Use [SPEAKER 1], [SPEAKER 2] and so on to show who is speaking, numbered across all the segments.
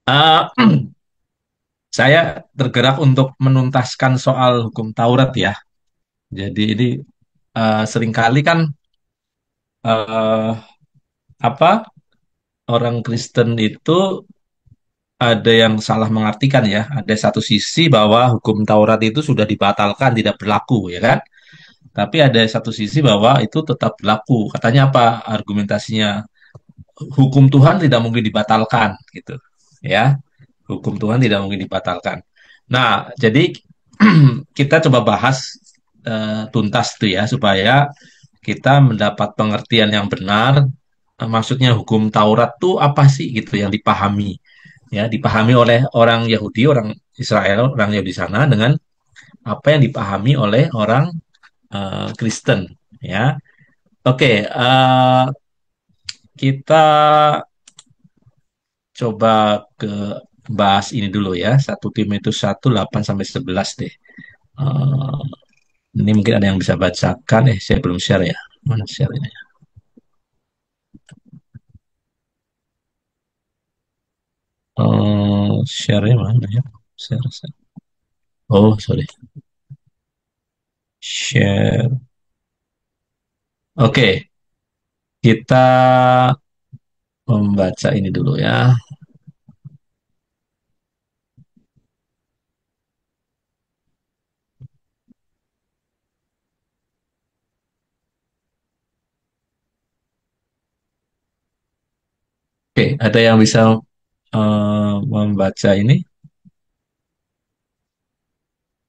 [SPEAKER 1] Eh, saya tergerak untuk menuntaskan soal hukum Taurat ya. Jadi ini seringkali kan eh, apa orang Kristen itu ada yang salah mengartikan ya. Ada satu sisi bahwa hukum Taurat itu sudah dibatalkan, tidak berlaku ya kan. Tapi ada satu sisi bahwa itu tetap berlaku. Katanya apa argumentasinya? Hukum Tuhan tidak mungkin dibatalkan gitu. Ya, hukum Tuhan tidak mungkin dibatalkan. Nah, jadi kita coba bahas tuntas itu ya supaya kita mendapat pengertian yang benar. Maksudnya hukum Taurat tuh apa sih gitu yang dipahami ya, dipahami oleh orang Yahudi, orang Israel, orang Yahudi sana dengan apa yang dipahami oleh orang Kristen ya. Oke, kita coba ke bahas ini dulu ya. 1 Timotius 1 8 sampai 11 deh. Eh, ini mungkin ada yang bisa bacakan. Saya belum share ya. Mana share ini? Share-nya mana ya? Share, share. Oh, sorry. Share. Oke, kita membaca ini dulu ya. Oke, ada yang bisa membaca ini?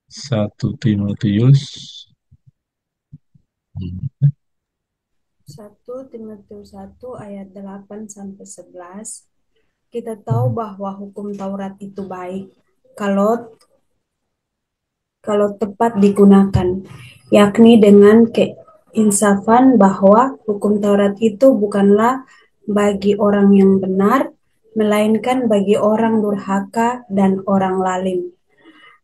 [SPEAKER 1] 1 Timotius. Hmm.
[SPEAKER 2] 1 Timotius 1 ayat 8 sampai 11. Kita tahu bahwa hukum Taurat itu baik kalau kalau tepat digunakan, yakni dengan keinsafan bahwa hukum Taurat itu bukanlah bagi orang yang benar, melainkan bagi orang durhaka dan orang lalim,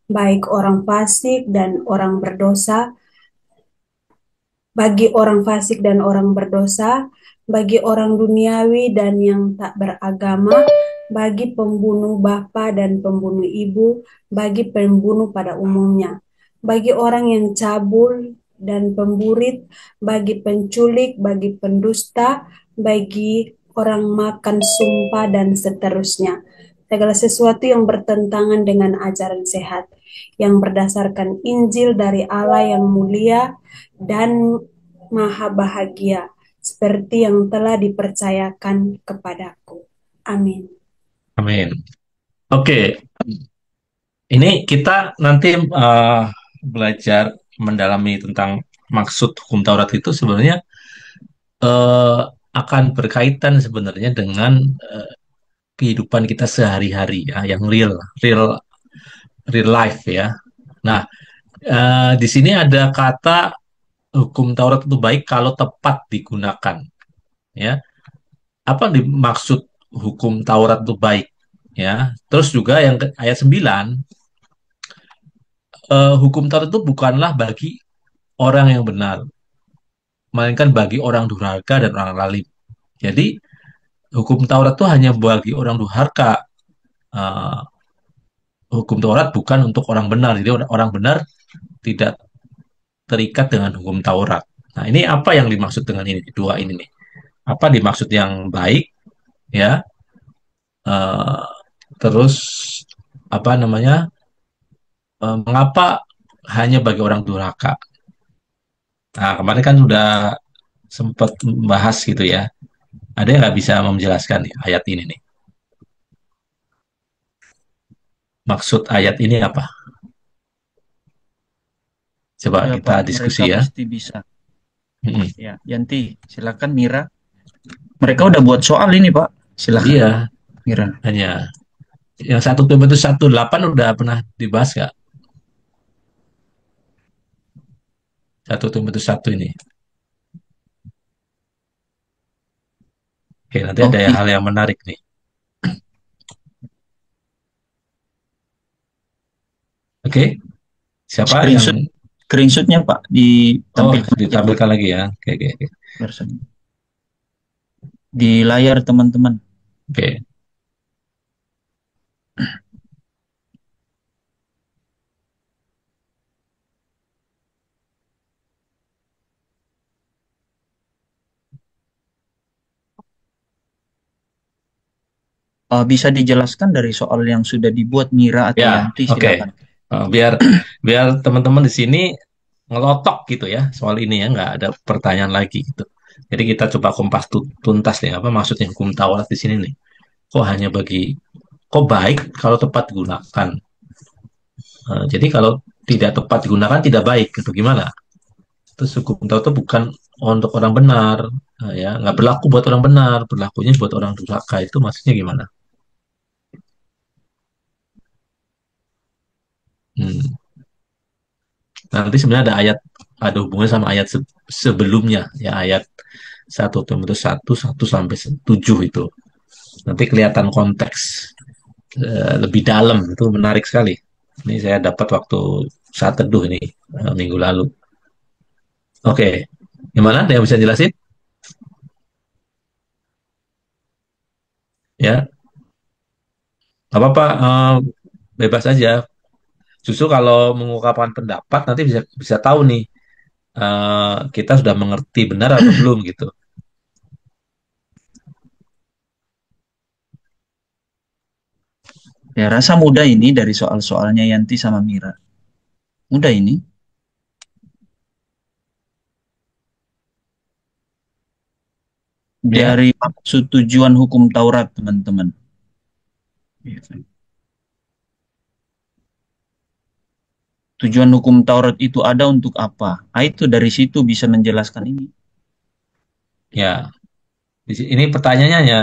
[SPEAKER 2] baik orang fasik dan orang berdosa, bagi orang fasik dan orang berdosa, bagi orang duniawi dan yang tak beragama, bagi pembunuh bapa dan pembunuh ibu, bagi pembunuh pada umumnya, bagi orang yang cabul dan pemburit, bagi penculik, bagi pendusta, bagi orang makan sumpah dan seterusnya. Segala sesuatu yang bertentangan dengan ajaran sehat, yang berdasarkan Injil dari Allah yang mulia dan maha bahagia, seperti yang telah dipercayakan kepadaku. Amin.
[SPEAKER 1] Amin. Oke, ini kita nanti belajar mendalami tentang maksud hukum Taurat itu sebenarnya eh, akan berkaitan sebenarnya dengan eh, kehidupan kita sehari-hari ya, yang real, real, real life ya. Nah, di sini ada kata hukum Taurat itu baik kalau tepat digunakan ya. Apa dimaksud hukum Taurat itu baik ya? Terus juga yang ayat 9, hukum Taurat itu bukanlah bagi orang yang benar, melainkan bagi orang durhaka dan orang lalim. Jadi hukum Taurat itu hanya bagi orang durhaka. Eh, Hukum Taurat bukan untuk orang benar. Jadi orang benar tidak terikat dengan hukum Taurat. Nah, ini apa yang dimaksud dengan ini dua ini nih? Apa dimaksud yang baik ya? Eh, Terus apa namanya? Mengapa hanya bagi orang durhaka? Nah, kemarin kan sudah sempat membahas gitu ya. Ada yang nggak bisa menjelaskan nih, ayat ini nih? Maksud ayat ini apa? Coba
[SPEAKER 3] Ya
[SPEAKER 1] kita
[SPEAKER 3] Pak, mereka
[SPEAKER 1] diskusi ya.
[SPEAKER 3] pasti bisa.
[SPEAKER 1] Mm-mm.
[SPEAKER 3] Ya, Yanti, silakan Mira. Mereka udah buat soal ini Pak. Silakan
[SPEAKER 1] Iya,
[SPEAKER 3] Mira.
[SPEAKER 1] hanya yang 1 Timotius 1 8 udah pernah dibahas nggak? 1 Timotius 1 ini. Oke, nanti
[SPEAKER 3] Oh,
[SPEAKER 1] ada hal yang menarik nih. Oke, siapa yang...
[SPEAKER 3] screenshot screenshotnya Pak
[SPEAKER 1] Oh,
[SPEAKER 3] ditampilkan aja Pak.
[SPEAKER 1] ditampilkan lagi ya. Oke, oke, oke.
[SPEAKER 3] Barusan. Di layar teman-teman.
[SPEAKER 1] Oke.
[SPEAKER 3] Bisa dijelaskan dari soal yang sudah dibuat Mira atau
[SPEAKER 1] Ya,
[SPEAKER 3] Yanti,
[SPEAKER 1] oke.
[SPEAKER 3] silakan.
[SPEAKER 1] Biar biar teman-teman di sini ngelotok gitu ya soal ini ya, nggak ada pertanyaan lagi gitu. Jadi kita coba kompas tuntas nih apa maksudnya hukum Taurat di sini nih. Kok baik kalau tepat digunakan. Jadi kalau tidak tepat digunakan tidak baik gitu gimana? Terus hukum Taurat itu bukan untuk orang benar, ya nggak berlaku buat orang benar, berlakunya buat orang durhaka itu maksudnya gimana? Hmm. Nanti sebenarnya ada hubungannya sama ayat sebelumnya ya ayat 1 sampai 7 itu. Nanti kelihatan konteks lebih dalam itu menarik sekali. Ini saya dapat waktu saat teduh ini minggu lalu. Oke, gimana? Ada yang bisa jelasin? Ya, nggak apa-apa, bebas aja. Justru kalau mengungkapkan pendapat nanti bisa bisa tahu nih kita sudah mengerti benar atau belum gitu.
[SPEAKER 3] Ya, rasa mudah ini dari soal-soalnya Yanti sama Mira. Mudah ini.
[SPEAKER 1] Ya,
[SPEAKER 3] Dari maksud tujuan hukum Taurat, teman-teman. Iya kan? Tujuan hukum Taurat itu ada untuk apa? Ah, itu dari situ bisa menjelaskan ini.
[SPEAKER 1] ya. Ini pertanyaannya ya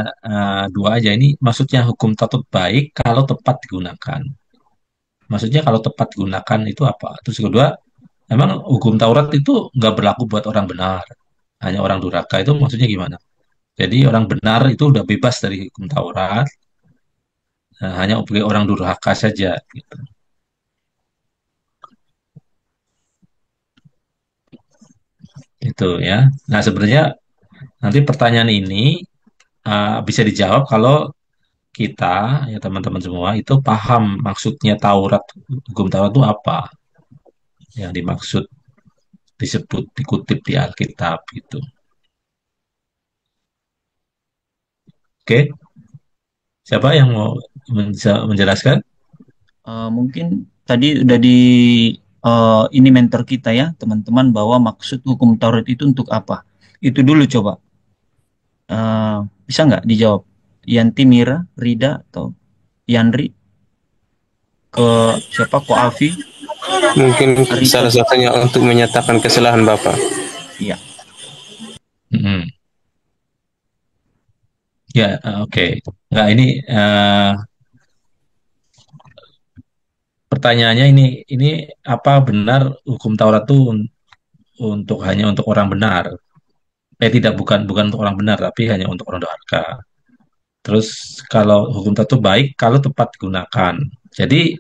[SPEAKER 1] dua aja. Ini maksudnya hukum tatut baik kalau tepat digunakan. Maksudnya kalau tepat digunakan itu apa? Terus kedua, emang hukum Taurat itu nggak berlaku buat orang benar, hanya orang durhaka itu maksudnya gimana? Jadi orang benar itu udah bebas dari hukum Taurat, hanya bagi orang durhaka saja. Gitu. Itu ya. Nah sebenarnya nanti pertanyaan ini bisa dijawab kalau kita ya teman-teman semua itu paham maksudnya Taurat, hukum Taurat itu apa yang dimaksud disebut dikutip di Alkitab gitu. Oke, siapa yang mau menjelaskan?
[SPEAKER 3] Mungkin tadi udah di ini mentor kita ya, teman-teman, bahwa maksud hukum Taurat itu untuk apa? Itu dulu coba. Eh, Bisa nggak dijawab? Yanti, Mira, Rida, atau Yandri, ke siapa? Ko Alfi,
[SPEAKER 4] Mungkin
[SPEAKER 3] Rida.
[SPEAKER 4] salah satunya untuk menyatakan kesalahan Bapak.
[SPEAKER 3] Iya.
[SPEAKER 1] Mm-mm. Ya, oke. Nggak, ini pertanyaannya ini apa benar hukum Taurat itu untuk hanya untuk orang benar? Tidak, bukan bukan untuk orang benar, tapi hanya untuk orang durhaka. Terus kalau hukum Taurat itu baik kalau tepat digunakan. Jadi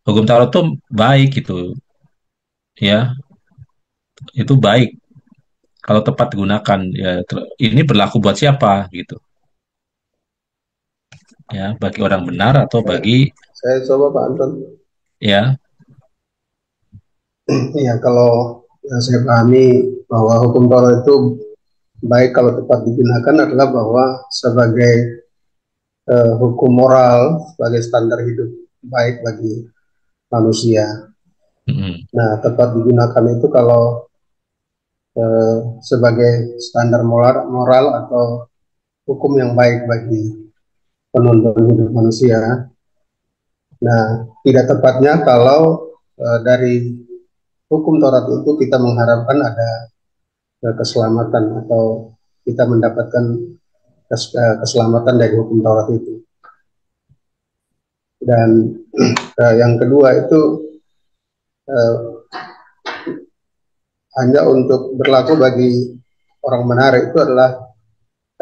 [SPEAKER 1] hukum Taurat itu baik gitu, ya, itu baik kalau tepat digunakan. Ya, ini berlaku buat siapa gitu? Ya, bagi orang benar atau bagi
[SPEAKER 5] Saya coba Pak Anton.
[SPEAKER 1] ya,
[SPEAKER 5] Ya kalau yang saya pahami bahwa hukum Taurat itu baik kalau tepat digunakan adalah bahwa sebagai hukum moral, sebagai standar hidup baik bagi manusia.
[SPEAKER 1] mm,
[SPEAKER 5] Nah, tepat digunakan itu kalau sebagai standar moral atau hukum yang baik bagi penuntun hidup manusia. Nah, tidak tepatnya kalau dari hukum Taurat itu kita mengharapkan ada keselamatan atau kita mendapatkan keselamatan dari hukum Taurat itu. Dan yang kedua itu uh, hanya untuk berlaku bagi orang benar itu adalah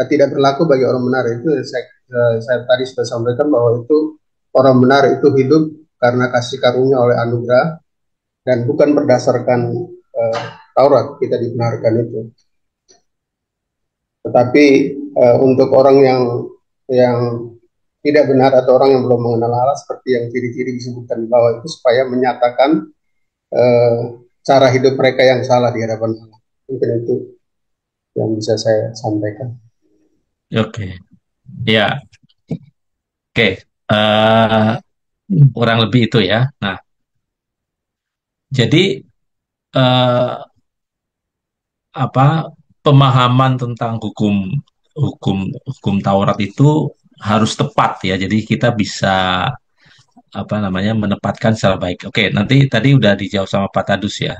[SPEAKER 5] tidak berlaku bagi orang benar itu saya tadi sudah sampaikan bahwa itu orang benar itu hidup karena kasih karunia oleh anugerah dan bukan berdasarkan Taurat kita dibenarkan itu. Tetapi untuk orang yang tidak benar atau orang yang belum mengenal Allah seperti yang ciri-ciri disebutkan di bawah itu supaya menyatakan eh, cara hidup mereka yang salah di hadapan Allah. Mungkin itu yang bisa saya sampaikan.
[SPEAKER 1] oke, ya. Oke, eh, kurang lebih itu ya. Nah, jadi eh, apa pemahaman tentang hukum hukum hukum Taurat itu harus tepat ya. Jadi kita bisa apa namanya menempatkan secara baik. Oke, nanti tadi udah dijawab sama Pak Tadus ya.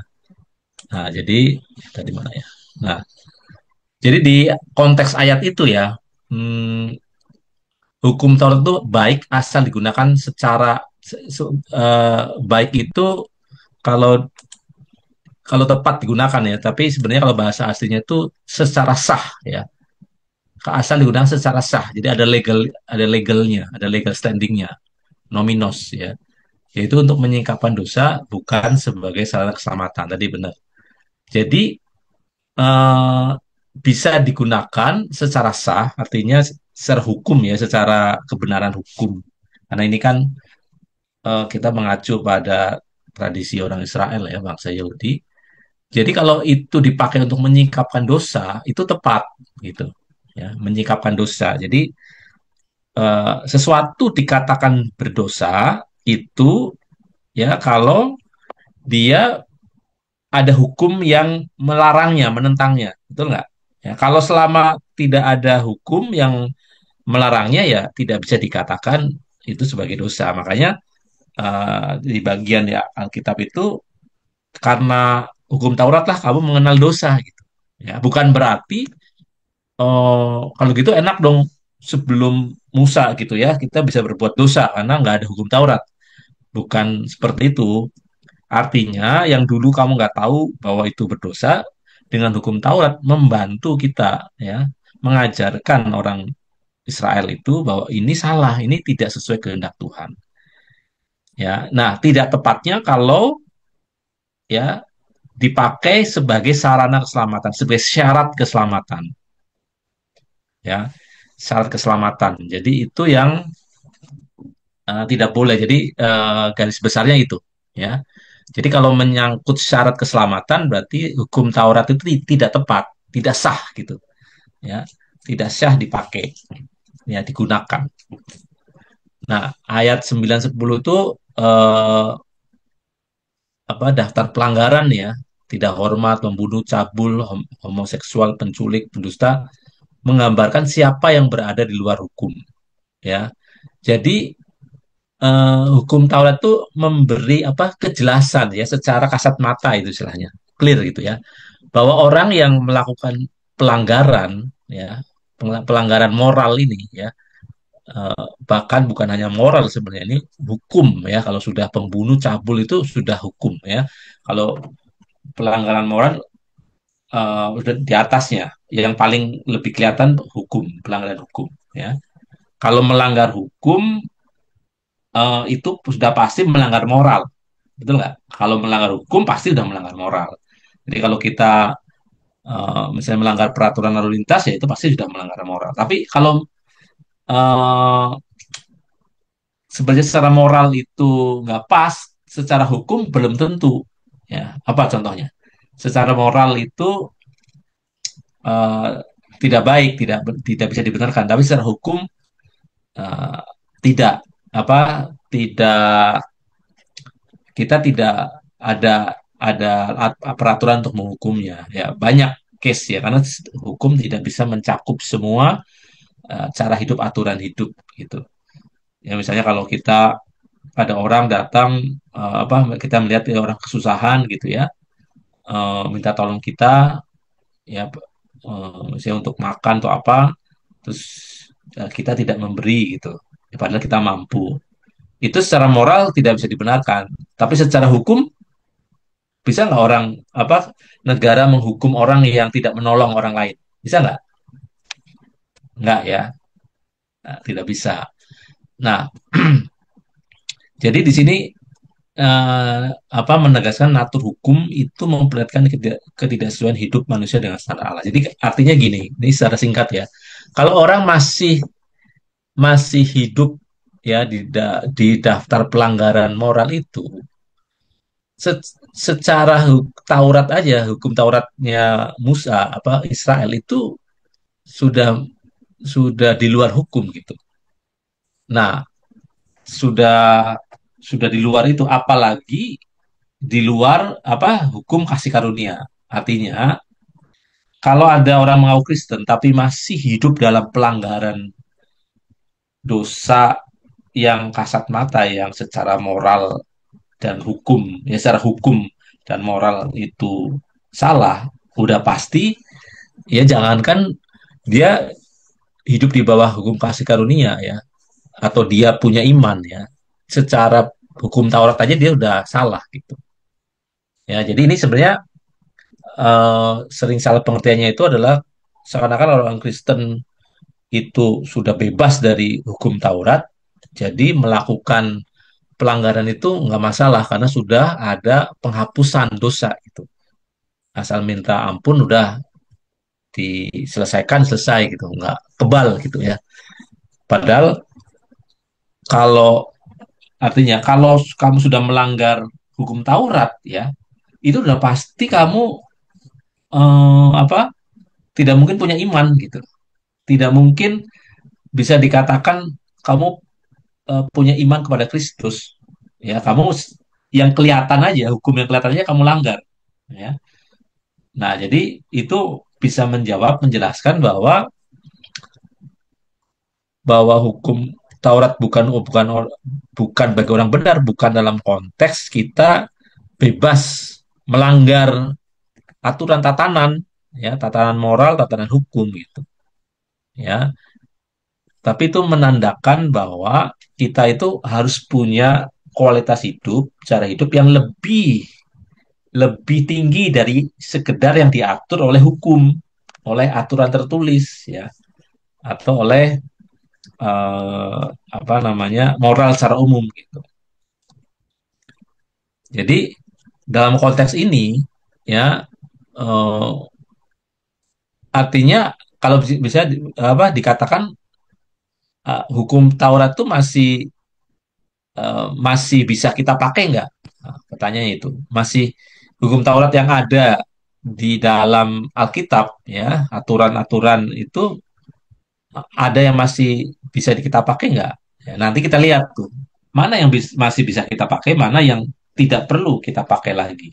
[SPEAKER 1] Nah, jadi tadi mana ya? Nah, jadi di konteks ayat itu ya, hukum Taurat itu baik asal digunakan secara baik itu kalau kalau tepat digunakan ya. Tapi sebenarnya kalau bahasa aslinya itu secara sah ya. Asal digunakan secara sah. Jadi ada legalnya, ada legal standingnya, nominos ya. Yaitu untuk menyingkapkan dosa bukan sebagai sarana keselamatan. Tadi benar. Jadi eh, bisa digunakan secara sah, artinya secara hukum ya, secara kebenaran hukum. Karena ini kan kita mengacu pada tradisi orang Israel ya, bangsa Yahudi. Jadi kalau itu dipakai untuk menyingkapkan dosa, itu tepat gitu. Ya, menyingkapkan dosa. Jadi sesuatu dikatakan berdosa itu ya kalau dia ada hukum yang melarangnya, menentangnya, betul nggak? Ya, kalau selama tidak ada hukum yang melarangnya ya tidak bisa dikatakan itu sebagai dosa. Makanya di bagian ya Alkitab itu karena hukum Taurat lah kamu mengenal dosa gitu. Ya, bukan berarti kalau gitu enak dong sebelum Musa gitu ya kita bisa berbuat dosa karena nggak ada hukum Taurat. Bukan seperti itu. Artinya yang dulu kamu nggak tahu bahwa itu berdosa dengan hukum Taurat membantu kita ya mengajarkan orang Israel itu bahwa ini salah, ini tidak sesuai kehendak Tuhan. Ya, nah tidak tepatnya kalau ya dipakai sebagai sarana keselamatan, sebagai syarat keselamatan. Ya, syarat keselamatan. Jadi itu yang tidak boleh. Jadi garis besarnya itu. Ya, jadi kalau menyangkut syarat keselamatan berarti hukum Taurat itu tidak tepat, tidak sah gitu. Ya, tidak sah dipakai, ya digunakan. Nah, ayat 9 10 itu eh, apa daftar pelanggaran ya, tidak hormat, membunuh, cabul, homoseksual, penculik, pendusta, menggambarkan siapa yang berada di luar hukum, ya. Jadi hukum Taurat itu memberi apa kejelasan ya secara kasat mata itu istilahnya, clear gitu ya, bahwa orang yang melakukan pelanggaran ya, pelanggaran moral ini ya, bahkan bukan hanya moral sebenarnya ini hukum ya, kalau sudah pembunuh cabul itu sudah hukum ya, kalau pelanggaran moral udah di atasnya. Yang paling lebih kelihatan hukum, pelanggaran hukum. Ya, kalau melanggar hukum itu sudah pasti melanggar moral, betul nggak? Kalau melanggar hukum pasti sudah melanggar moral. Jadi kalau kita misalnya melanggar peraturan lalu lintas ya itu pasti sudah melanggar moral. Tapi kalau uh, sebenarnya secara moral itu nggak pas, secara hukum belum tentu. Ya, apa contohnya? Secara moral itu eh, tidak baik, tidak bisa dibenarkan. Tapi secara hukum eh, tidak apa tidak kita tidak ada peraturan untuk menghukumnya. Ya banyak case ya karena hukum tidak bisa mencakup semua cara hidup aturan hidup gitu. Ya misalnya kalau kita ada orang datang apa kita melihat ya, orang kesusahan gitu ya minta tolong kita ya misalnya untuk makan atau apa terus kita tidak memberi gitu ya, padahal kita mampu itu secara moral tidak bisa dibenarkan tapi secara hukum bisa nggak orang apa negara menghukum orang yang tidak menolong orang lain bisa nggak ya. Nah, tidak bisa. Nah jadi di sini apa menegaskan natur hukum itu memperlihatkan ketidaksesuaian hidup manusia dengan standar Allah. Jadi artinya gini, ini secara singkat ya. Kalau orang masih hidup ya di daftar pelanggaran moral itu secara Taurat aja hukum Tauratnya Musa apa Israel itu sudah sudah di luar hukum gitu Nah, sudah sudah di luar itu, apalagi di luar apa hukum kasih karunia. Artinya, kalau ada orang mengaku Kristen tapi masih hidup dalam pelanggaran dosa yang kasat mata, yang secara moral dan hukum, ya secara hukum dan moral itu salah, udah pasti ya jangankan dia hidup di bawah hukum kasih karunia ya, atau dia punya iman ya, secara hukum Taurat aja dia udah salah gitu. Ya, jadi ini sebenarnya sering salah pengertiannya itu adalah seakan-akan orang Kristen itu sudah bebas dari hukum Taurat, jadi melakukan pelanggaran itu nggak masalah karena sudah ada penghapusan dosa gitu. Asal minta ampun udah diselesaikan selesai gitu, nggak kebal gitu ya. Padahal kalau artinya kalau kamu sudah melanggar hukum Taurat ya, itu udah pasti kamu apa tidak mungkin punya iman gitu. Tidak mungkin bisa dikatakan kamu punya iman kepada Kristus. Ya, kamu yang kelihatan aja, hukum yang kelihatan aja kamu langgar. Ya. Nah, jadi itu bisa menjawab, menjelaskan bahwa bahwa hukum Taurat bukan bagi orang benar, bukan dalam konteks kita bebas melanggar aturan tatanan, ya tatanan moral, tatanan hukum gitu, ya. Tapi itu menandakan bahwa kita itu harus punya kualitas hidup, cara hidup yang lebih lebih tinggi dari sekedar yang diatur oleh hukum, oleh aturan tertulis, ya, atau oleh eh, apa namanya moral secara umum gitu. Jadi dalam konteks ini, ya, eh, artinya kalau bisa apa dikatakan hukum Taurat itu masih bisa kita pakai nggak? Nah, pertanyaannya itu masih hukum Taurat yang ada di dalam Alkitab ya, aturan-aturan itu ada yang masih bisa kita pakai nggak? Ya, nanti kita lihat tuh mana yang masih bisa kita pakai, mana yang tidak perlu kita pakai lagi.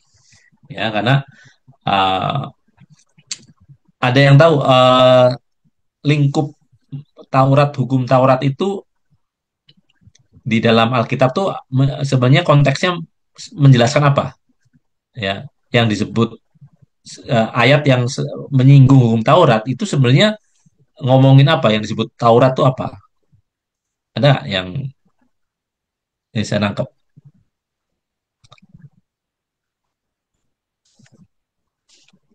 [SPEAKER 1] Ya, karena uh, ada yang tahu lingkup Taurat, hukum Taurat itu di dalam Alkitab tuh sebenarnya konteksnya menjelaskan apa? Ya, yang disebut ayat yang menyinggung hukum Taurat itu sebenarnya ngomongin apa? Yang disebut Taurat itu apa? Ada yang saya nangkep.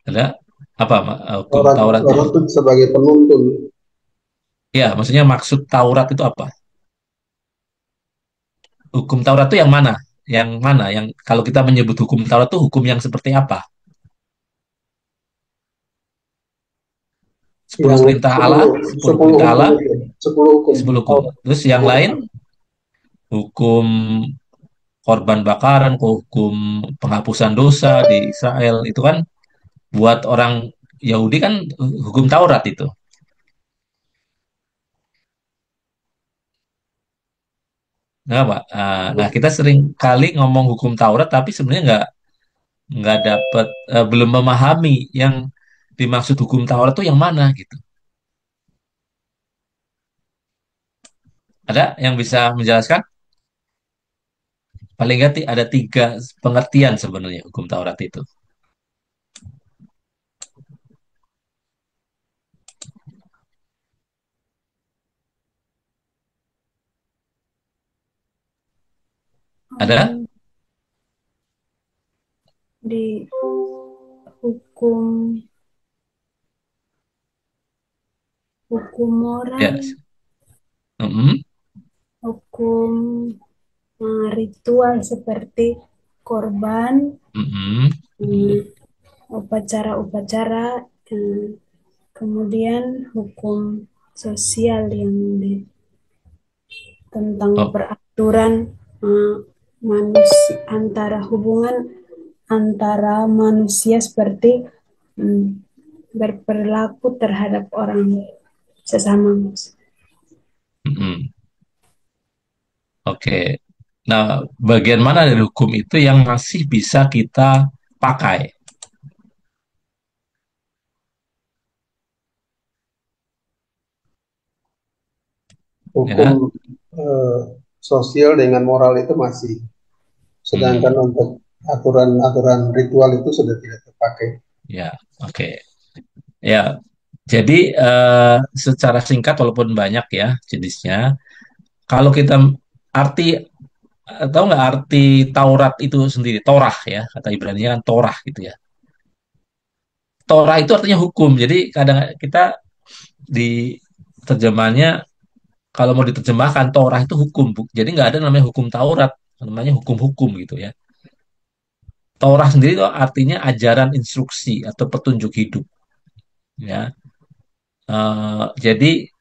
[SPEAKER 1] Ada apa hukum
[SPEAKER 5] Taurat,
[SPEAKER 1] Taurat itu
[SPEAKER 5] Taurat
[SPEAKER 1] apa?
[SPEAKER 5] itu sebagai penuntun.
[SPEAKER 1] Ya, maksudnya maksud Taurat itu apa? Hukum Taurat itu yang mana? Yang mana? Yang kalau kita menyebut hukum Taurat itu hukum yang seperti apa? 10
[SPEAKER 5] Yang
[SPEAKER 1] perintah Allah,
[SPEAKER 5] 10
[SPEAKER 1] 10
[SPEAKER 5] 10
[SPEAKER 1] perintah
[SPEAKER 5] hukum
[SPEAKER 1] Allah,
[SPEAKER 5] itu, 10 hukum
[SPEAKER 1] 10 hukum.
[SPEAKER 5] Taurat.
[SPEAKER 1] Terus yang lain hukum korban bakaran, hukum penghapusan dosa di Israel itu kan buat orang Yahudi kan hukum Taurat itu. Nah, Pak. Nah, kita sering kali ngomong hukum Taurat tapi sebenarnya nggak dapat belum memahami yang dimaksud hukum Taurat itu yang mana gitu. Ada yang bisa menjelaskan? Paling nggak ada 3 pengertian sebenarnya hukum Taurat itu. Ada?
[SPEAKER 2] Um, di hukum hukum moral,
[SPEAKER 1] Ya. Mm-mm.
[SPEAKER 2] hukum ritual seperti korban,
[SPEAKER 1] Mm-mm.
[SPEAKER 2] hmm, upacara-upacara, kemudian hukum sosial yang tentang
[SPEAKER 1] Oh,
[SPEAKER 2] peraturan manusia antara hubungan antara manusia seperti hmm, berperilaku terhadap orang sesama.
[SPEAKER 1] mm-mm. Oke. Nah, bagian mana dari hukum itu yang masih bisa kita pakai?
[SPEAKER 5] Hukum
[SPEAKER 1] Ya,
[SPEAKER 5] eh, sosial dengan moral itu masih, sedangkan
[SPEAKER 1] hmm,
[SPEAKER 5] untuk aturan-aturan ritual itu sudah tidak terpakai.
[SPEAKER 1] ya, oke. Ya, jadi secara singkat walaupun banyak ya jenisnya, kalau kita arti tahu nggak arti Taurat itu sendiri, Torah ya, kata Ibrani kan Torah gitu ya. Torah itu artinya hukum. Jadi kadang kita di terjemahannya kalau mau diterjemahkan Torah itu hukum, jadi nggak ada namanya hukum Taurat, namanya hukum-hukum gitu ya. Torah sendiri itu artinya ajaran instruksi atau petunjuk hidup ya. Jadi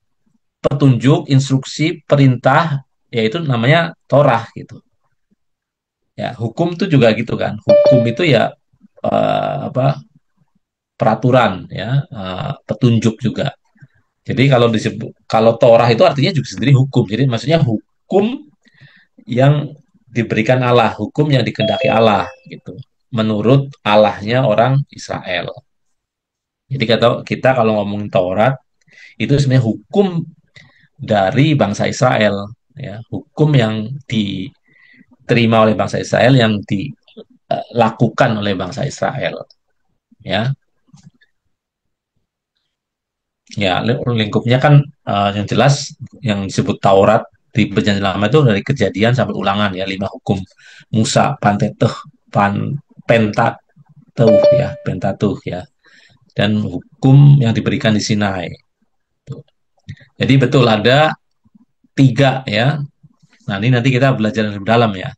[SPEAKER 1] petunjuk, instruksi, perintah, yaitu namanya Torah gitu. Ya, hukum itu juga gitu kan. Hukum itu ya apa peraturan ya, petunjuk juga. Jadi kalau disebut kalau Torah itu artinya juga sendiri hukum. Jadi maksudnya hukum yang diberikan Allah, hukum yang dikehendaki Allah gitu. Menurut Allahnya orang Israel. Jadi kata kita kalau ngomongin Taurat itu sebenarnya hukum dari bangsa Israel ya, hukum yang diterima oleh bangsa Israel yang dilakukan oleh bangsa Israel ya. Ya, lingkupnya kan yang jelas yang disebut Taurat di Perjanjian Lama itu dari Kejadian sampai Ulangan ya, lima hukum Musa, Pentateuch ya, Pentateuch ya, dan hukum yang diberikan di Sinai. Jadi betul ada tiga ya. Nah ini nanti kita belajar lebih dalam ya.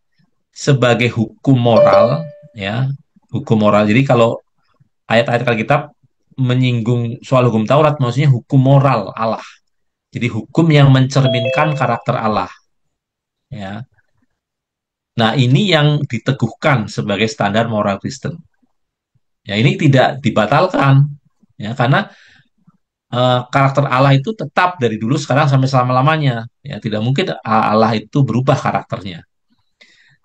[SPEAKER 1] Sebagai hukum moral ya, hukum moral. Jadi kalau ayat-ayat Alkitab menyinggung soal hukum Taurat, maksudnya hukum moral Allah. Jadi hukum yang mencerminkan karakter Allah ya. Nah, ini yang diteguhkan sebagai standar moral Kristen. Ya, ini tidak dibatalkan ya karena karakter Allah itu tetap dari dulu sekarang sampai selama-lamanya. Ya, tidak mungkin Allah itu berubah karakternya.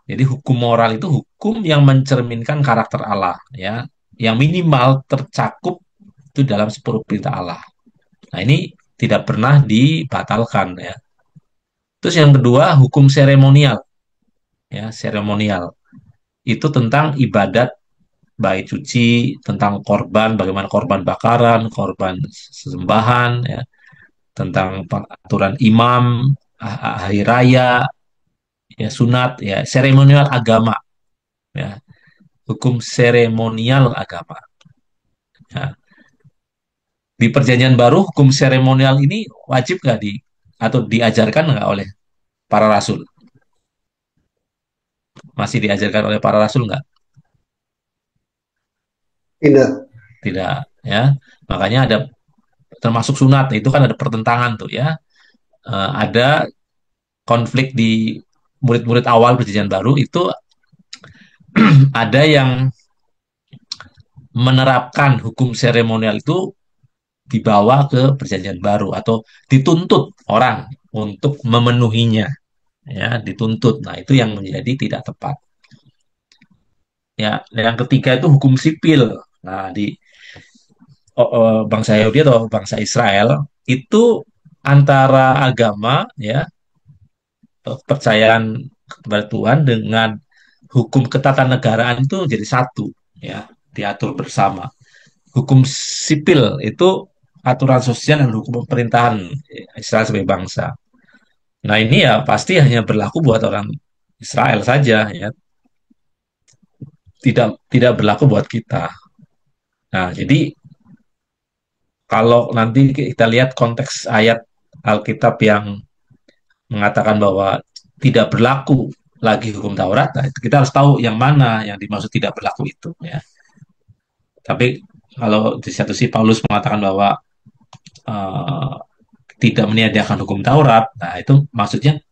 [SPEAKER 1] Jadi hukum moral itu hukum yang mencerminkan karakter Allah ya, yang minimal tercakup itu dalam 10 perintah Allah. Nah, ini tidak pernah dibatalkan ya. Terus yang kedua, hukum seremonial ya, seremonial. Itu tentang ibadat baik cuci, tentang korban, bagaimana korban bakaran, korban sesembahan, ya, tentang aturan imam, hari raya, ya sunat, ya seremonial agama, ya hukum seremonial agama. Ya. Di Perjanjian Baru hukum seremonial ini wajib nggak atau diajarkan nggak oleh para rasul? Masih diajarkan oleh para rasul nggak?
[SPEAKER 5] Tidak.
[SPEAKER 1] Tidak, ya. Makanya ada termasuk sunat, itu kan ada pertentangan tuh ya. Ada konflik di murid-murid awal Perjanjian Baru itu ada yang menerapkan hukum seremonial itu dibawa ke Perjanjian Baru atau dituntut orang untuk memenuhinya ya dituntut. Nah, itu yang menjadi tidak tepat. Ya, yang ketiga itu hukum sipil. Nah, di bangsa Yahudi atau bangsa Israel itu antara agama ya kepercayaan kepada Tuhan dengan hukum ketatanegaraan itu jadi satu ya diatur bersama. Hukum sipil itu aturan sosial dan hukum pemerintahan Israel sebagai bangsa. Nah ini ya pasti hanya berlaku buat orang Israel saja ya, tidak tidak berlaku buat kita. Nah jadi kalau nanti kita lihat konteks ayat Alkitab yang mengatakan bahwa tidak berlaku lagi hukum Taurat, nah, kita harus tahu yang mana yang dimaksud tidak berlaku itu ya. Tapi kalau di satu sisi Paulus mengatakan bahwa uh, tidak meniadakan hukum Taurat, nah itu maksudnya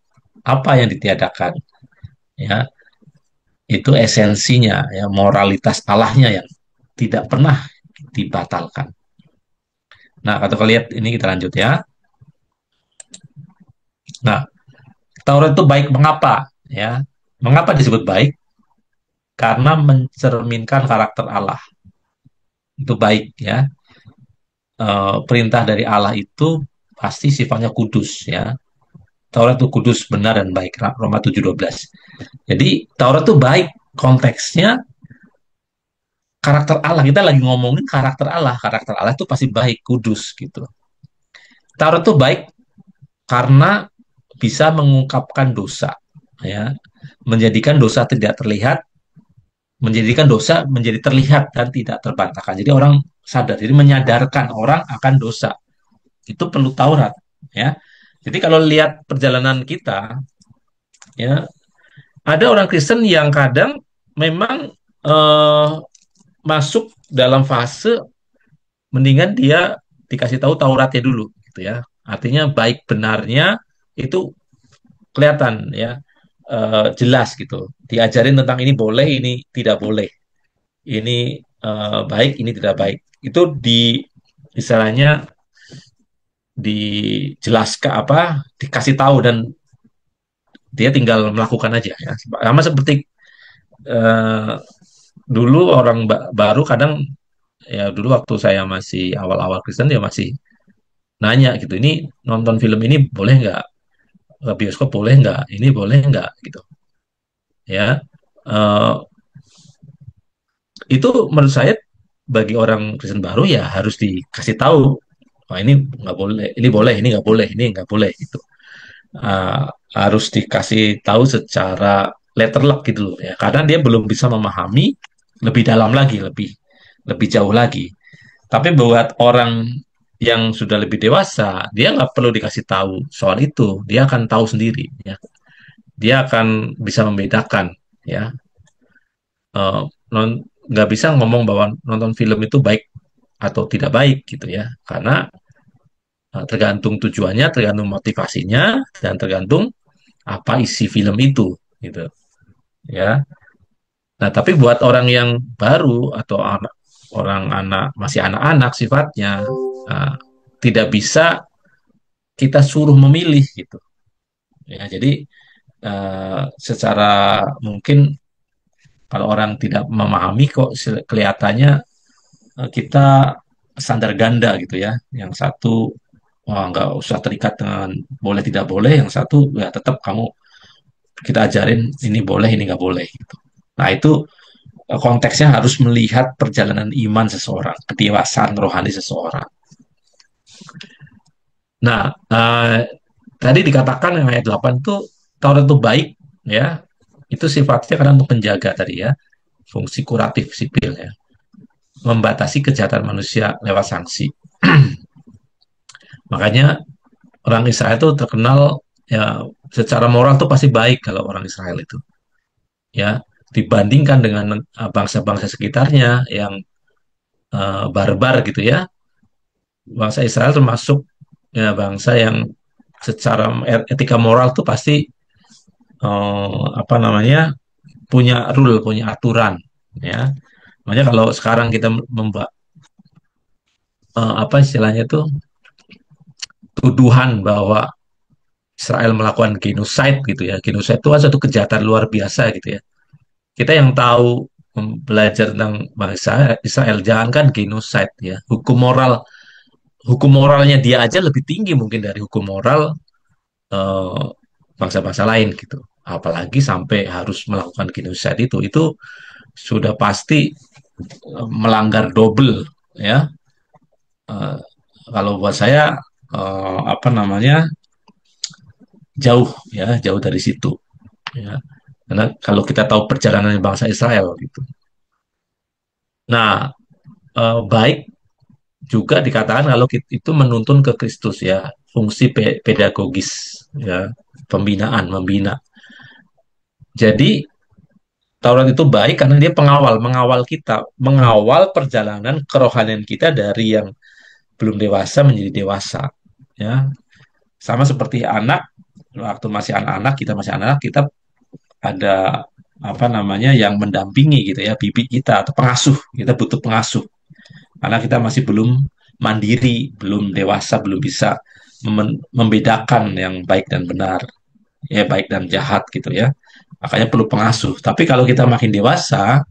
[SPEAKER 1] apa yang ditiadakan? Ya, itu esensinya, ya moralitas Allahnya yang tidak pernah dibatalkan. Nah, kalau kita lihat ini kita lanjut ya. Nah, Taurat itu baik mengapa? Ya, mengapa disebut baik? Karena mencerminkan karakter Allah. Itu baik ya. Perintah dari Allah itu pasti sifatnya kudus ya. Taurat itu kudus, benar dan baik. Roma 7:12. Jadi Taurat itu baik, konteksnya karakter Allah. Kita lagi ngomongin karakter Allah. Karakter Allah itu pasti baik, kudus gitu. Taurat itu baik karena bisa mengungkapkan dosa ya, menjadikan dosa tidak terlihat, menjadikan dosa menjadi terlihat dan tidak terbantahkan. Jadi orang sadar, jadi menyadarkan orang akan dosa. Itu perlu Taurat ya. Jadi kalau lihat perjalanan kita ya, ada orang Kristen yang kadang memang masuk dalam fase mendingan dia dikasih tahu Tauratnya dulu gitu ya. Artinya baik benarnya itu kelihatan ya, jelas gitu. Diajarin tentang ini boleh, ini tidak boleh. Ini baik, ini tidak baik. Itu di istilahnya dijelaskan apa, dikasih tahu dan dia tinggal melakukan aja ya. Sama seperti eh, dulu orang baru kadang ya, dulu waktu saya masih awal-awal Kristen ya masih nanya gitu, ini nonton film ini boleh nggak, ke bioskop boleh nggak, ini boleh nggak gitu ya. Eh, itu menurut saya bagi orang Kristen baru ya harus dikasih tahu, wah ini nggak boleh, ini boleh, ini nggak boleh, ini nggak boleh gitu. Eh, harus dikasih tahu secara letterlock gitu loh ya, karena dia belum bisa memahami lebih dalam lagi, lebih lebih jauh lagi. Tapi buat orang yang sudah lebih dewasa, dia nggak perlu dikasih tahu soal itu, dia akan tahu sendiri ya. Dia akan bisa membedakan ya. Eh, non nggak bisa ngomong bahwa nonton film itu baik atau tidak baik gitu ya, karena tergantung tujuannya, tergantung motivasinya, dan tergantung apa isi film itu gitu ya. Nah, tapi buat orang yang baru atau orang anak masih anak-anak sifatnya, uh, tidak bisa kita suruh memilih gitu ya. Jadi secara mungkin kalau orang tidak memahami kok kelihatannya kita standar ganda gitu ya. Yang satu wah, nggak usah terikat dengan boleh tidak boleh, yang satu ya tetap kamu kita ajarin ini boleh ini nggak boleh gitu. Nah itu konteksnya harus melihat perjalanan iman seseorang, kedewasaan rohani seseorang. Nah, tadi dikatakan yang ayat 8 itu Taurat itu baik ya. Itu sifatnya karena untuk menjaga tadi ya, fungsi kuratif sipil ya, membatasi kejahatan manusia lewat sanksi. Makanya orang Israel itu terkenal ya, secara moral tuh pasti baik kalau orang Israel itu ya, dibandingkan dengan bangsa-bangsa sekitarnya yang barbar gitu ya. Bangsa Israel termasuk ya bangsa yang secara etika moral tuh pasti apa namanya, punya rule, punya aturan ya. Makanya kalau sekarang kita apa istilahnya tuh, tuduhan bahwa Israel melakukan genocide gitu ya. Genocide itu kan satu kejahatan luar biasa gitu ya. Kita yang tahu belajar tentang bangsa Israel, jangankan genocide ya, hukum moralnya dia aja lebih tinggi mungkin dari hukum moral eh, bangsa-bangsa lain gitu. Apalagi sampai harus melakukan genocide itu sudah pasti melanggar double ya. Eh, kalau buat saya apa namanya, jauh ya, jauh dari situ ya. Karena kalau kita tahu perjalanan bangsa Israel gitu. Nah, baik juga dikatakan kalau itu menuntun ke Kristus ya, fungsi pedagogis ya, pembinaan, membina. Jadi Taurat itu baik karena dia pengawal, mengawal kita, mengawal perjalanan kerohanian kita dari yang belum dewasa menjadi dewasa. Ya, sama seperti anak, waktu masih anak-anak, kita masih anak, kita ada apa namanya yang mendampingi gitu ya, bibi kita atau pengasuh, kita butuh pengasuh karena kita masih belum mandiri, belum dewasa, belum bisa membedakan yang baik dan benar ya baik dan jahat gitu ya. Makanya perlu pengasuh. Tapi kalau kita makin dewasa,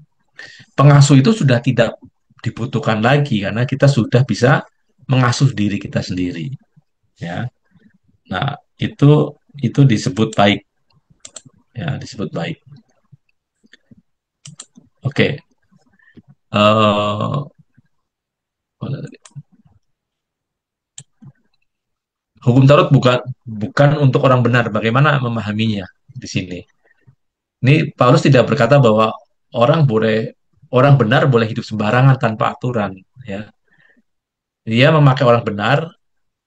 [SPEAKER 1] pengasuh itu sudah tidak dibutuhkan lagi karena kita sudah bisa mengasuh diri kita sendiri, ya. Nah, itu disebut baik, ya, disebut baik. Oke. Eh, Hukum Taurat bukan untuk orang benar. Bagaimana memahaminya di sini? Ini Paulus tidak berkata bahwa orang benar boleh hidup sembarangan tanpa aturan, ya. Dia memakai orang benar,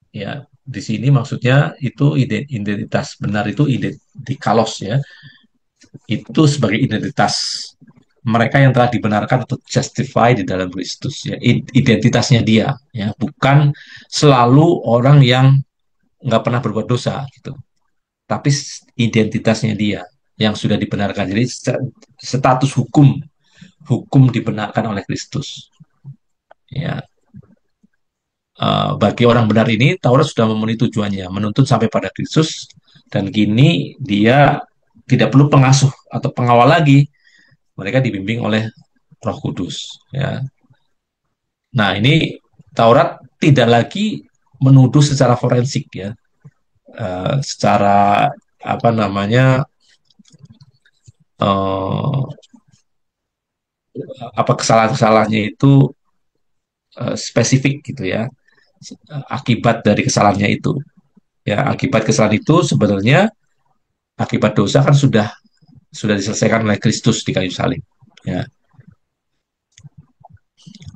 [SPEAKER 1] ya. Di sini maksudnya itu identitas benar itu identikalos, ya. Itu sebagai identitas mereka yang telah dibenarkan atau justify di dalam Kristus, ya. Identitasnya dia, ya, bukan selalu orang yang nggak pernah berbuat dosa gitu, tapi identitasnya dia yang sudah dibenarkan. Jadi status hukum hukum dibenarkan oleh Kristus. Ya, bagi orang benar ini Taurat sudah memenuhi tujuannya, menuntut sampai pada Kristus, dan kini dia tidak perlu pengasuh atau pengawal lagi. Mereka dibimbing oleh Roh Kudus. Ya. Nah, ini Taurat tidak lagi menuduh secara forensik, ya, secara apa namanya, uh, apa kesalahan-kesalahannya itu spesifik gitu ya, akibat dari kesalahannya itu, ya, akibat kesalahan itu sebenarnya akibat dosa kan sudah diselesaikan oleh Kristus di kayu salib, ya.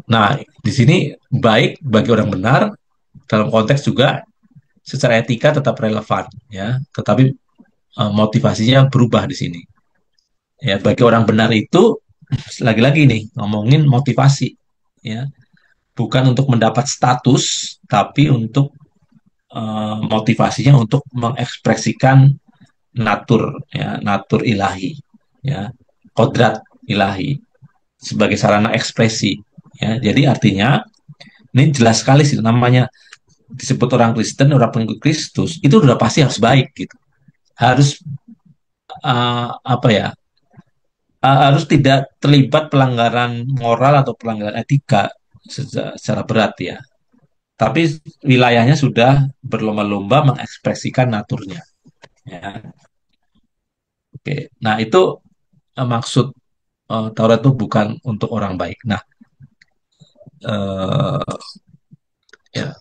[SPEAKER 1] Nah, di sini baik bagi orang benar dalam konteks juga secara etika tetap relevan, ya, tetapi motivasinya berubah di sini, ya. Bagi orang benar itu lagi-lagi nih ngomongin motivasi, ya, bukan untuk mendapat status tapi untuk motivasinya untuk mengekspresikan natur, ya, natur ilahi, ya, kodrat ilahi sebagai sarana ekspresi, ya. Jadi artinya ini jelas sekali sih, namanya disebut orang Kristen, orang pengikut Kristus itu udah pasti harus baik gitu, harus apa ya, harus tidak terlibat pelanggaran moral atau pelanggaran etika secara berat, ya, tapi wilayahnya sudah berlomba-lomba mengekspresikan naturnya, ya. Oke, nah itu maksud Taurat itu bukan untuk orang baik. Nah, eh, ya,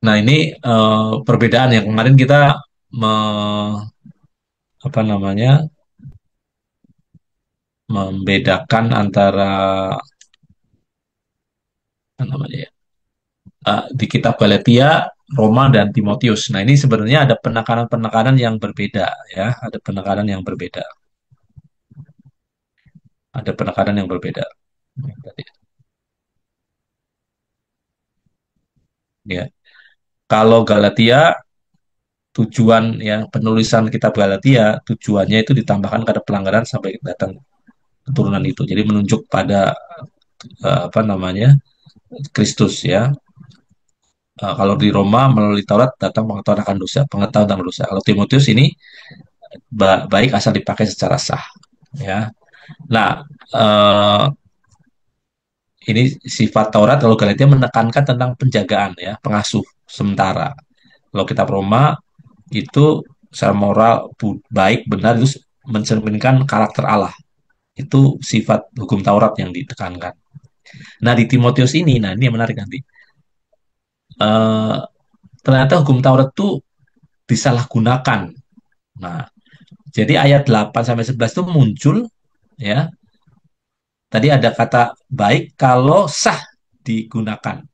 [SPEAKER 1] nah ini perbedaan yang kemarin kita me- apa namanya, membedakan antara apa namanya ya, di kitab Galatia, Roma dan Timotius. Nah ini sebenarnya ada penekanan-penekanan yang berbeda, ya, ada penekanan yang berbeda, ada penekanan yang berbeda. Ya, kalau Galatia tujuan yang penulisan kitab Galatia tujuannya itu ditambahkan ada pelanggaran sampai datang keturunan itu. Jadi menunjuk pada apa namanya, Kristus, ya. Kalau di Roma melalui Taurat datang pengetahuan akan dosa, pengetahuan tentang dosa. Kalau Timotius ini baik asal dipakai secara sah, ya. Nah, ini sifat Taurat. Kalau Galatia menekankan tentang penjagaan, ya, pengasuh sementara. Kalau kitab Roma itu secara moral baik benar itu mencerminkan karakter Allah. Itu sifat hukum Taurat yang ditekankan. Nah, di Timotius ini, nah ini yang menarik nanti. Eh, Ternyata hukum Taurat itu disalahgunakan. Nah, jadi ayat 8 sampai 11 itu muncul, ya. Tadi ada kata baik kalau sah digunakan.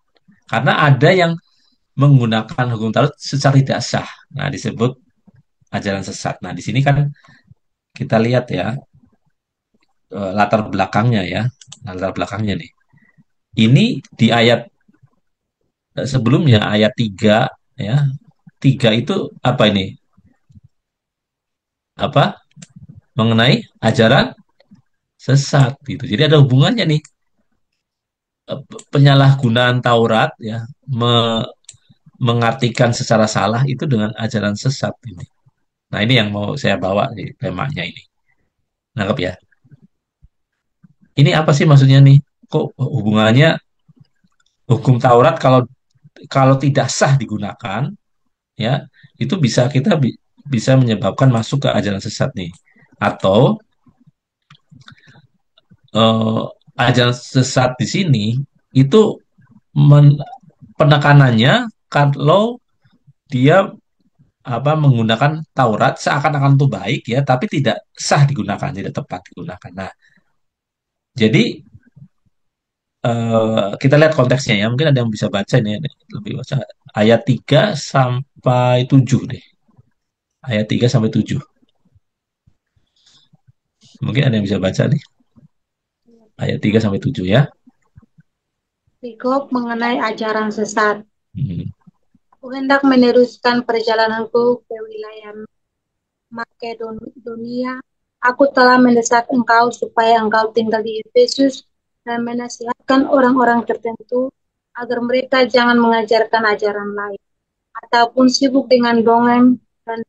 [SPEAKER 1] Karena ada yang menggunakan hukum Taurat secara tidak sah. Nah, disebut ajaran sesat. Nah, di sini kan kita lihat ya, latar belakangnya, ya. Latar belakangnya nih. Ini di ayat sebelumnya, ayat 3, ya. 3 itu apa ini? Apa? Mengenai ajaran sesat gitu. Jadi ada hubungannya nih, penyalahgunaan Taurat, ya, mengartikan secara salah itu dengan ajaran sesat ini. Nah, ini yang mau saya bawa di temanya ini. Nangkep ya? Ini apa sih maksudnya nih? Kok hubungannya hukum Taurat kalau kalau tidak sah digunakan, ya, itu bisa menyebabkan masuk ke ajaran sesat nih. Atau eh, ajaran sesat di sini itu men- penekanannya kalau dia menggunakan Taurat seakan-akan itu baik ya, tapi tidak sah digunakan, tidak tepat digunakan. Nah, jadi kita lihat konteksnya ya. Mungkin ada yang bisa baca ini lebih baca ayat 3 sampai 7 deh. Ayat 3 sampai 7. Mungkin ada yang bisa baca nih. Ayat 3 sampai 7 ya.
[SPEAKER 6] Perikop mengenai ajaran sesat.
[SPEAKER 1] Hmm.
[SPEAKER 6] Aku hendak meneruskan perjalananku ke wilayah Makedonia. Aku telah mendesak engkau supaya engkau tinggal di Efesus dan menasihatkan orang-orang tertentu agar mereka jangan mengajarkan ajaran lain ataupun sibuk dengan dongeng dan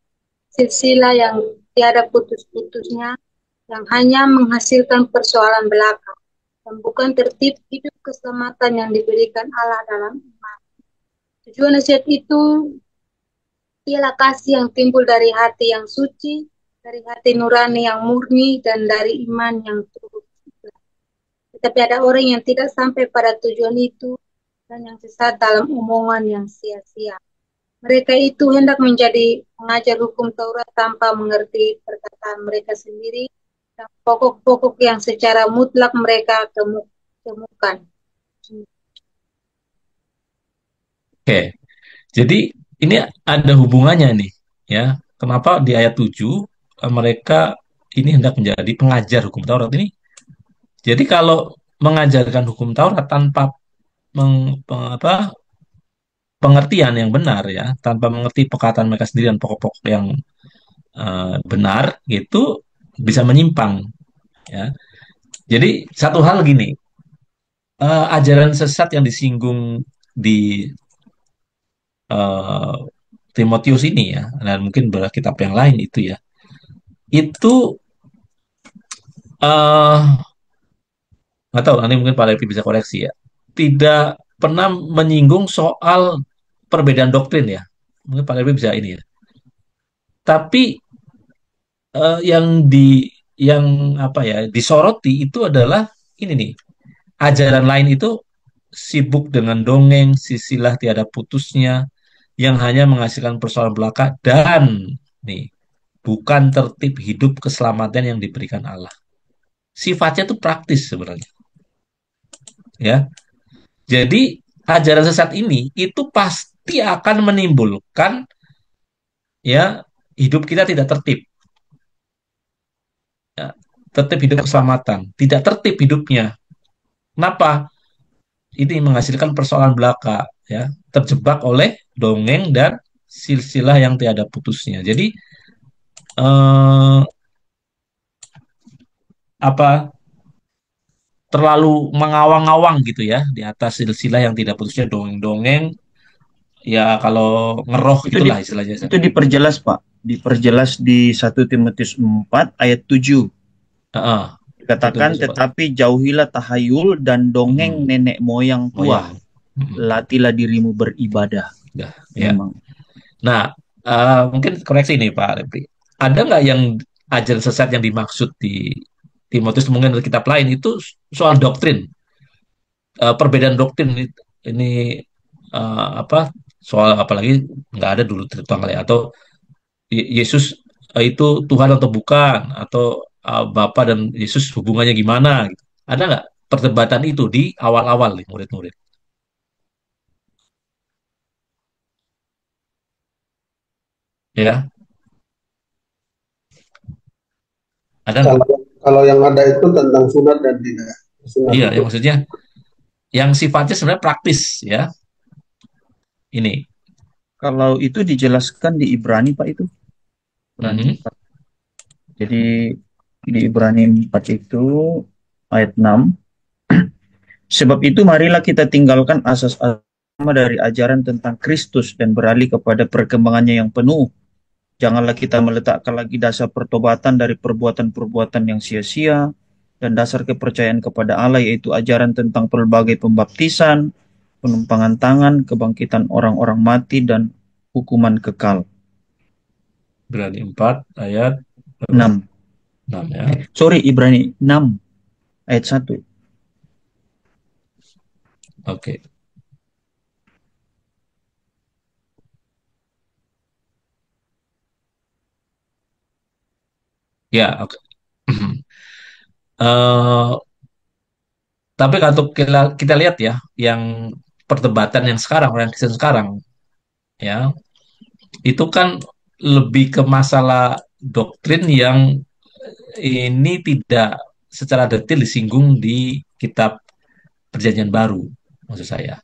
[SPEAKER 6] silsilah yang tiada putus-putusnya, yang hanya menghasilkan persoalan belaka dan bukan tertib hidup keselamatan yang diberikan Allah dalam iman. Tujuan nasihat itu ialah kasih yang timbul dari hati yang suci, dari hati nurani yang murni, dan dari iman yang tulus. Tetapi ada orang yang tidak sampai pada tujuan itu dan yang sesat dalam omongan yang sia-sia. Mereka itu hendak menjadi pengajar hukum Taurat tanpa mengerti perkataan mereka sendiri dan pokok-pokok yang secara mutlak mereka temukan.
[SPEAKER 1] Oke. Jadi ini ada hubungannya nih ya. Kenapa di ayat 7 mereka ini hendak menjadi pengajar hukum Taurat ini? Jadi kalau mengajarkan hukum Taurat tanpa pengertian yang benar ya, tanpa mengerti perkataan mereka sendiri dan pokok-pokok yang benar, gitu bisa menyimpang ya. Jadi satu hal gini, ajaran sesat yang disinggung di eh, Timotius ini ya, dan mungkin beberapa kitab yang lain itu ya, itu eh nggak tahu nanti mungkin Pak Levi bisa koreksi ya, tidak pernah menyinggung soal perbedaan doktrin ya, mungkin Pak Levi bisa ini ya. Tapi yang yang apa ya disoroti itu adalah ini nih, ajaran lain itu sibuk dengan dongeng, sisilah tiada putusnya, yang hanya menghasilkan persoalan belaka dan nih bukan tertib hidup keselamatan yang diberikan Allah. Sifatnya itu praktis sebenarnya, ya. Jadi ajaran sesat ini itu pasti akan menimbulkan ya hidup kita tidak tertib, ya. Tertib hidup keselamatan, tidak tertib hidupnya. Kenapa? Ini menghasilkan persoalan belaka, ya, terjebak oleh dongeng dan silsilah yang tiada putusnya. Jadi eh, apa terlalu mengawang-awang gitu ya di atas silsilah yang tidak putusnya dongeng-dongeng ya kalau ngeroh
[SPEAKER 3] Itu di,
[SPEAKER 1] gitulah istilahnya.
[SPEAKER 3] itu diperjelas, Pak. Diperjelas di 1 Timotius 4 ayat 7.
[SPEAKER 1] Heeh. Itu
[SPEAKER 3] Dikatakan,
[SPEAKER 1] coba.
[SPEAKER 3] tetapi jauhilah tahayul dan dongeng nenek moyang tua.
[SPEAKER 1] Moyang.
[SPEAKER 3] Latihlah dirimu beribadah.
[SPEAKER 1] Ya, ya.
[SPEAKER 3] Memang.
[SPEAKER 1] Nah, mungkin koreksi nih Pak Repli. Ada nggak yang ajaran sesat yang dimaksud di Timotius mungkin dari kitab lain itu soal doktrin, perbedaan doktrin ini apa soal apalagi nggak ada dulu cerita kali ya. Atau Yesus itu Tuhan atau bukan atau Bapa dan Yesus hubungannya gimana gitu. Ada nggak perdebatan itu di awal-awal nih murid-murid? Ya, ada nggak?
[SPEAKER 5] Kalau kalau yang ada itu tentang sunat dan tidak sunat
[SPEAKER 1] Iya,
[SPEAKER 5] itu
[SPEAKER 1] yang maksudnya yang sifatnya sebenarnya praktis ya. Ini.
[SPEAKER 3] Kalau itu dijelaskan di Ibrani, Pak, itu. Ibrani
[SPEAKER 1] Mhm.
[SPEAKER 3] 4. Jadi di Ibrani 4 itu ayat 6. Sebab itu marilah kita tinggalkan asas-asas dari ajaran tentang Kristus dan beralih kepada perkembangannya yang penuh Janganlah kita meletakkan lagi dasar pertobatan dari perbuatan-perbuatan yang sia-sia dan dasar kepercayaan kepada Allah, yaitu ajaran tentang pelbagai pembaptisan, penumpangan tangan, kebangkitan orang-orang mati, dan hukuman kekal.
[SPEAKER 1] Ibrani 4 ayat berapa?
[SPEAKER 3] 6.
[SPEAKER 1] 6 ya.
[SPEAKER 3] Sorry, Ibrani 6 ayat 1.
[SPEAKER 1] Oke. Ya, oke. Eh, tapi kalau kita lihat ya, yang perdebatan yang sekarang, orang Kristen sekarang, ya, itu kan lebih ke masalah doktrin yang ini tidak secara detail disinggung di kitab Perjanjian Baru, maksud saya.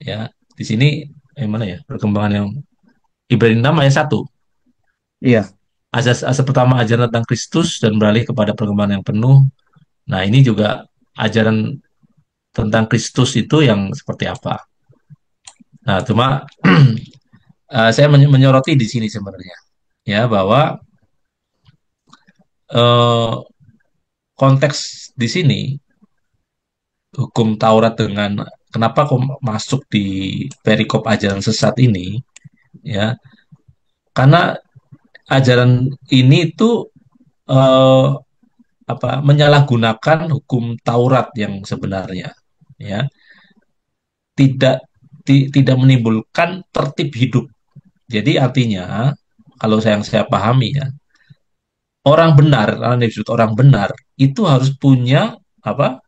[SPEAKER 1] Ya, di sini mana ya perkembangan yang Ibrani 6 ayat 1.
[SPEAKER 3] Iya,
[SPEAKER 1] Asas pertama ajaran tentang Kristus dan beralih kepada perkembangan yang penuh. Nah, ini juga ajaran tentang Kristus itu yang seperti apa. Nah, cuma saya menyoroti di sini sebenarnya, ya bahwa eh, konteks di sini hukum Taurat dengan kenapa kok masuk di perikop ajaran sesat ini, ya karena ajaran ini itu eh, menyalahgunakan hukum Taurat yang sebenarnya, ya tidak tidak menimbulkan tertib hidup. Jadi artinya kalau yang saya pahami ya, orang benar, orang yang disebut orang benar itu harus punya apa?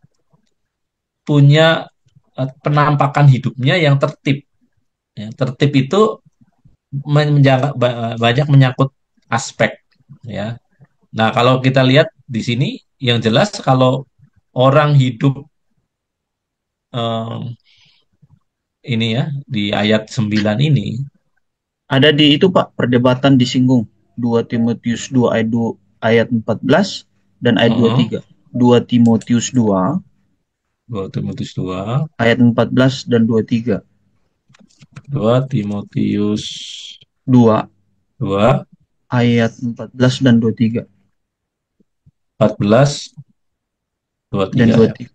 [SPEAKER 1] Punya penampakan hidupnya yang tertib. Ya, tertib itu banyak menyangkut aspek, ya. Nah, kalau kita lihat di sini yang jelas kalau orang hidup em, ini ya di ayat 9 ini.
[SPEAKER 3] ada di itu Pak, perdebatan disinggung 2 Timotius 2 ayat 2 ayat 14 dan ayat
[SPEAKER 1] uh
[SPEAKER 3] 23. 2 Timotius 2
[SPEAKER 1] 2 Timotius 2,
[SPEAKER 3] ayat 14 dan 23.
[SPEAKER 1] 2 Timotius
[SPEAKER 3] 2
[SPEAKER 1] 2,
[SPEAKER 3] ayat 14 dan 23
[SPEAKER 1] 14,
[SPEAKER 3] dan
[SPEAKER 1] 23 ya.
[SPEAKER 3] 23.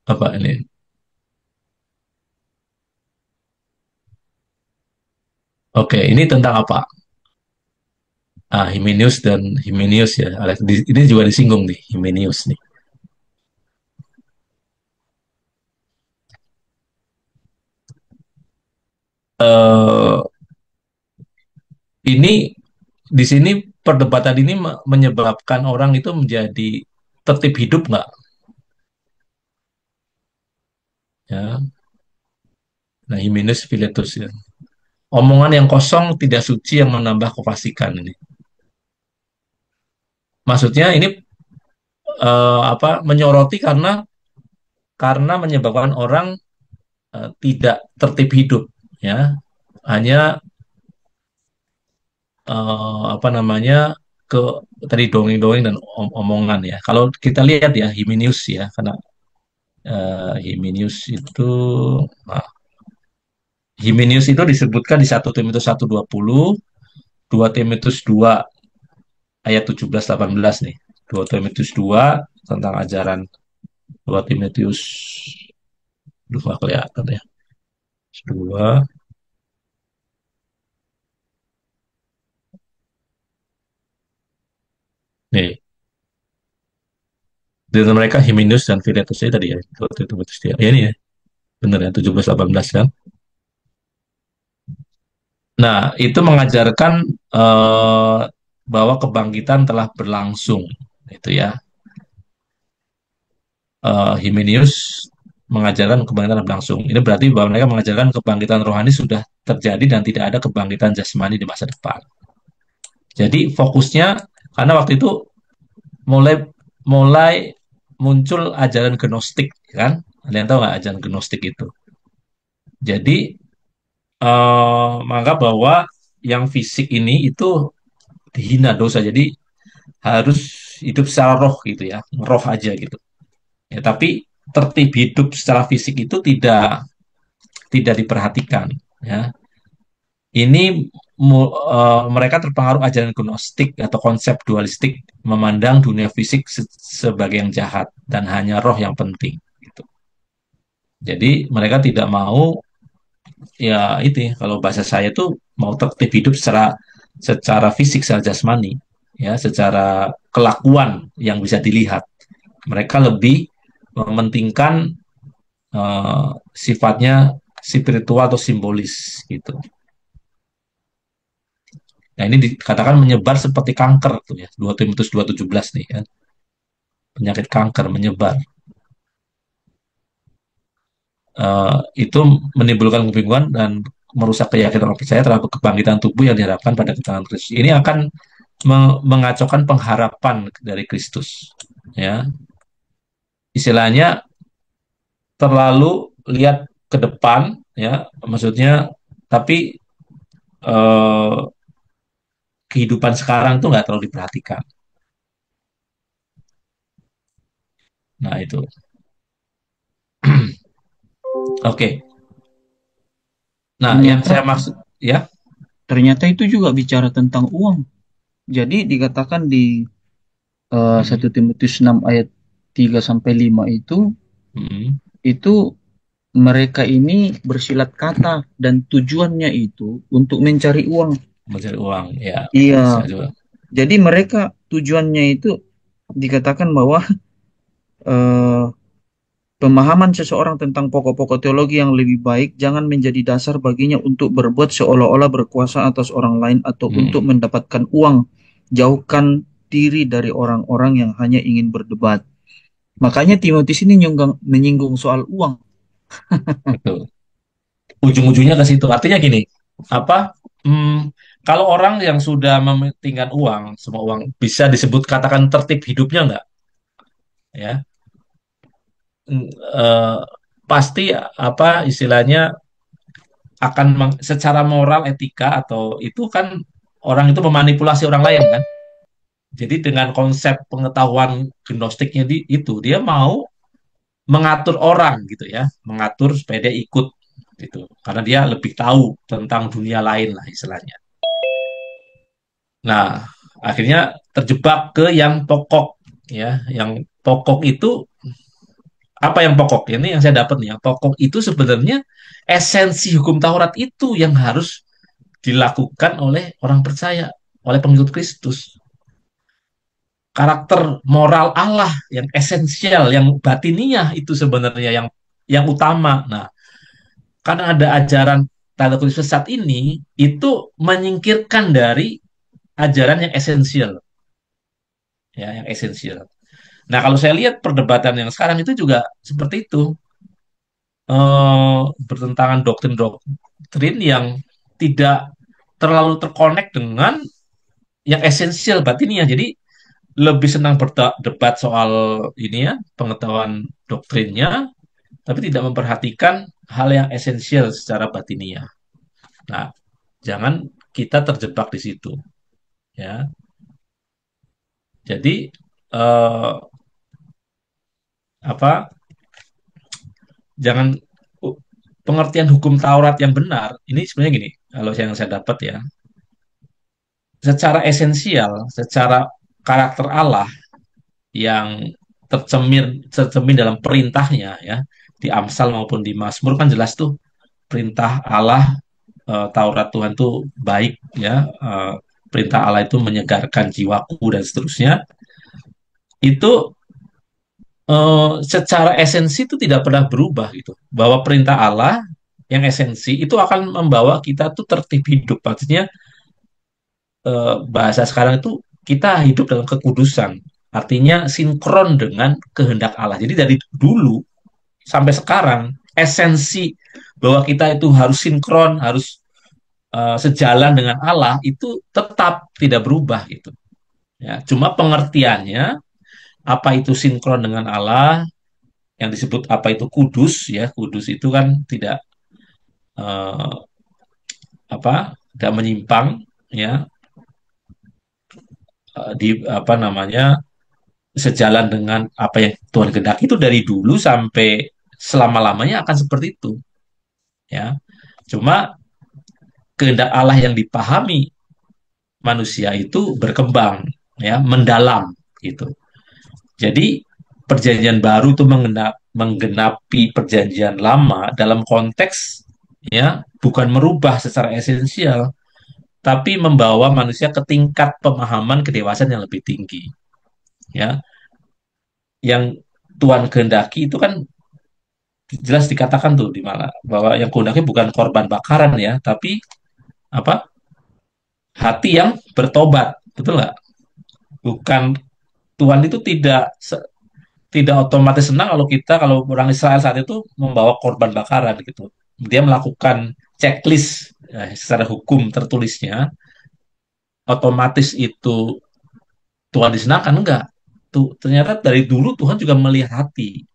[SPEAKER 1] Apa ini? Oke, ini tentang apa? Himenius dan Himenius ya. Ini juga disinggung nih, Himenius nih. Eh, ini di sini perdebatan ini menyebabkan orang itu menjadi tertib hidup nggak? Ya, nah Himenius Philetus ya. Omongan yang kosong tidak suci yang menambah kefasikan ini. Maksudnya ini menyoroti karena menyebabkan orang tidak tertib hidup, ya. Hanya apa namanya ke tadi dongeng-dongeng dan omongan ya. Kalau kita lihat ya Himenius ya, karena Himenius itu nah, Himenius itu disebutkan di 1 Timotius 1:20, 2 Timotius 2 ayat 17-18 nih. 2 Timotius 2 tentang ajaran 2 Timotius 2 kelihatan ya. 2 nih. Di antara mereka Himenius dan Philetus ya tadi ya. 2 Timotius 2. Ya ini ya. Benar ya 17-18 kan. Nah, itu mengajarkan bahwa kebangkitan telah berlangsung, itu ya. Himenius mengajarkan kebangkitan telah berlangsung. Ini berarti bahwa mereka mengajarkan kebangkitan rohani sudah terjadi dan tidak ada kebangkitan jasmani di masa depan. Jadi fokusnya karena waktu itu mulai mulai muncul ajaran gnostik, kan? Ada yang tahu nggak ajaran gnostik itu? Jadi menganggap bahwa yang fisik ini itu dihina dosa. Jadi harus hidup secara roh gitu ya, roh aja gitu. Ya, tapi tertib hidup secara fisik itu tidak diperhatikan. Ya, ini mereka terpengaruh ajaran gnostik atau konsep dualistik, memandang dunia fisik sebagai yang jahat dan hanya roh yang penting. Gitu. Jadi mereka tidak mau, ya itu ya, kalau bahasa saya tuh mau tertib hidup secara fisik, secara jasmani, ya, secara kelakuan yang bisa dilihat. Mereka lebih mementingkan sifatnya spiritual atau simbolis gitu. Nah, ini dikatakan menyebar seperti kanker tuh ya. 2 Timotius 2:17 nih kan. Penyakit kanker menyebar. Itu menimbulkan kebingungan dan merusak keyakinan orang percaya terhadap kebangkitan tubuh yang diharapkan pada kedatangan Kristus. Ini akan mengacaukan pengharapan dari Kristus. Ya, istilahnya terlalu lihat ke depan, ya, maksudnya, tapi eh, kehidupan sekarang tuh nggak terlalu diperhatikan. Nah itu, oke. Nah, yang
[SPEAKER 3] Ternyata
[SPEAKER 1] saya maksud, ya,
[SPEAKER 3] ternyata itu juga bicara tentang uang. Jadi dikatakan di 1
[SPEAKER 1] mm,
[SPEAKER 3] Timotius 6 ayat 3 sampai 5
[SPEAKER 1] mm,
[SPEAKER 3] itu mereka ini bersilat kata dan tujuannya itu untuk mencari uang.
[SPEAKER 1] mencari uang, ya, bisa
[SPEAKER 3] Iya,
[SPEAKER 1] juga.
[SPEAKER 3] jadi mereka tujuannya itu dikatakan bahwa eh, pemahaman seseorang tentang pokok-pokok teologi yang lebih baik jangan menjadi dasar baginya untuk berbuat seolah-olah berkuasa atas orang lain atau untuk
[SPEAKER 1] Mm,
[SPEAKER 3] mendapatkan uang. Jauhkan diri dari orang-orang yang hanya ingin berdebat. Makanya Timotius ini menyinggung soal uang.
[SPEAKER 1] betul. Ujung-ujungnya ke situ. Artinya gini, apa? Kalau orang yang sudah mementingkan uang, semua uang bisa disebut katakan tertib hidupnya nggak? Ya, Mm, eh, pasti apa istilahnya akan secara moral etika atau itu kan orang itu memanipulasi orang lain kan. Jadi dengan konsep pengetahuan gnostiknya itu dia mau mengatur orang gitu ya, mengatur supaya dia ikut gitu. Karena dia lebih tahu tentang dunia lain lah istilahnya. Nah, akhirnya terjebak ke yang pokok ya, yang pokok itu apa yang pokok? Ini yang saya dapat nih, yang pokok itu sebenarnya esensi hukum Taurat itu yang harus dilakukan oleh orang percaya, oleh pengikut Kristus. Karakter moral Allah yang esensial, yang batiniah itu sebenarnya yang utama. Nah, karena ada ajaran tanda kutip sesat ini, itu menyingkirkan dari ajaran yang esensial, ya, yang esensial. Nah, kalau saya lihat perdebatan yang sekarang itu juga seperti itu, bertentangan doktrin-doktrin yang tidak terlalu terkonek dengan yang esensial batinnya. Jadi lebih senang berdebat soal ini ya, pengetahuan doktrinnya, tapi tidak memperhatikan hal yang esensial secara batiniah. Nah, jangan kita terjebak di situ, ya. Jadi eh, apa? Jangan pengertian hukum Taurat yang benar. Ini sebenarnya gini, kalau yang saya dapat ya, secara esensial, secara karakter Allah yang tercermin dalam perintahnya ya, di Amsal maupun di Mazmur kan jelas tuh perintah Allah, Taurat Tuhan tuh baik ya, perintah Allah itu menyegarkan jiwaku dan seterusnya. Itu secara esensi itu tidak pernah berubah gitu. Bahwa perintah Allah yang esensi itu akan membawa kita tuh tertib hidup. Maksudnya bahasa sekarang itu kita hidup dalam kekudusan. Artinya sinkron dengan kehendak Allah. Jadi dari dulu sampai sekarang esensi bahwa kita itu harus sinkron, harus sejalan dengan Allah itu tetap tidak berubah gitu. Ya, cuma pengertiannya apa itu sinkron dengan Allah, yang disebut apa itu kudus ya, kudus itu kan tidak eh, tidak menyimpang ya, di apa namanya sejalan dengan apa yang Tuhan kehendaki itu dari dulu sampai selama-lamanya akan seperti itu ya. Cuma kehendak Allah yang dipahami manusia itu berkembang, ya, mendalam gitu. Jadi perjanjian baru itu menggenapi perjanjian lama dalam konteks, ya, bukan merubah secara esensial, tapi membawa manusia ke tingkat pemahaman kedewasaan yang lebih tinggi, ya. Yang Tuhan kehendaki itu kan jelas dikatakan tuh di mana bahwa yang kehendaki bukan korban bakaran, ya, tapi apa? Hati yang bertobat, betul nggak? Bukan, Tuhan itu tidak otomatis senang kalau orang Israel saat itu membawa korban bakaran gitu. Dia melakukan checklist, secara hukum tertulisnya, otomatis itu Tuhan disenangkan, enggak. Tuh, ternyata dari dulu Tuhan juga melihat hati.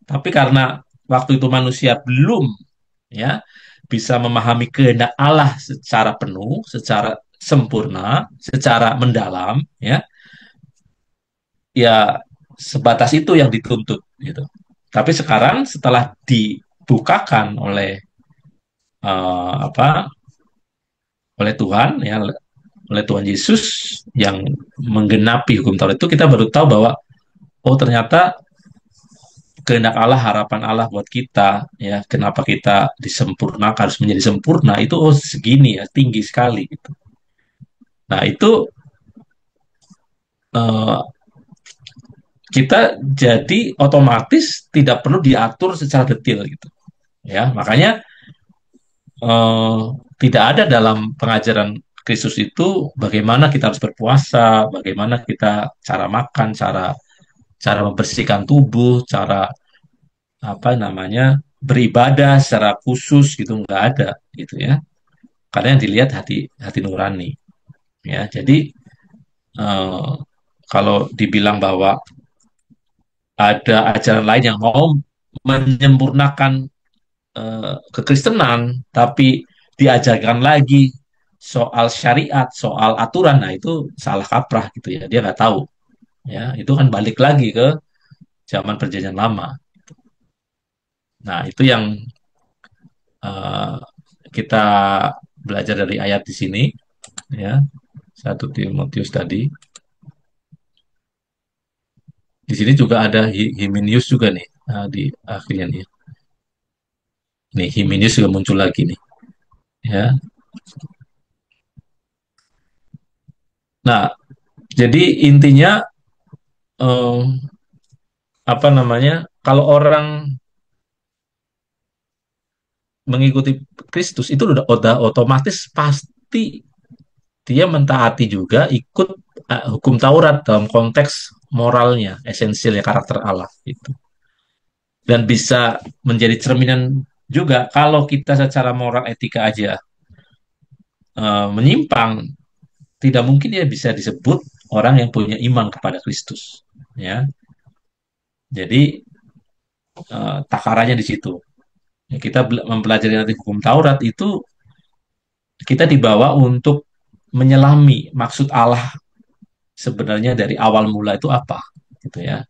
[SPEAKER 1] Tapi karena waktu itu manusia belum, ya, bisa memahami kehendak Allah secara penuh, secara sempurna, secara mendalam, ya, ya sebatas itu yang dituntut gitu. Tapi sekarang setelah dibukakan apa, oleh Tuhan, ya, oleh Tuhan Yesus yang menggenapi hukum Taurat itu, kita baru tahu bahwa oh ternyata kehendak Allah, harapan Allah buat kita, ya, kenapa kita disempurnakan, harus menjadi sempurna itu, oh segini ya, tinggi sekali gitu. Nah itu, eh, kita jadi otomatis tidak perlu diatur secara detail gitu, ya. Makanya eh, tidak ada dalam pengajaran Kristus itu bagaimana kita harus berpuasa, bagaimana kita cara makan, cara cara membersihkan tubuh, cara apa namanya beribadah secara khusus gitu, nggak ada gitu, ya. Karena yang dilihat hati hati nurani, ya. Jadi eh, kalau dibilang bahwa ada ajaran lain yang mau menyempurnakan kekristenan, tapi diajarkan lagi soal syariat, soal aturan, nah itu salah kaprah gitu, ya. Dia nggak tahu, ya. Itu kan balik lagi ke zaman perjanjian lama. Nah itu yang eh, kita belajar dari ayat di sini, ya. 1 Timotius tadi. Di sini juga ada Himenius juga nih, di akhirnya nih. Nih Himenius juga muncul lagi nih, ya. Nah, jadi intinya, eh, apa namanya? Kalau orang mengikuti Kristus itu udah otomatis pasti dia mentaati juga ikut hukum Taurat dalam konteks moralnya, esensialnya karakter Allah itu. Dan bisa menjadi cerminan juga kalau kita secara moral etika aja menyimpang, tidak mungkin dia bisa disebut orang yang punya iman kepada Kristus, ya. Jadi takarannya di situ. Ya, kita mempelajari nanti hukum Taurat itu, kita dibawa untuk menyelami maksud Allah sebenarnya dari awal mula itu apa, gitu, ya.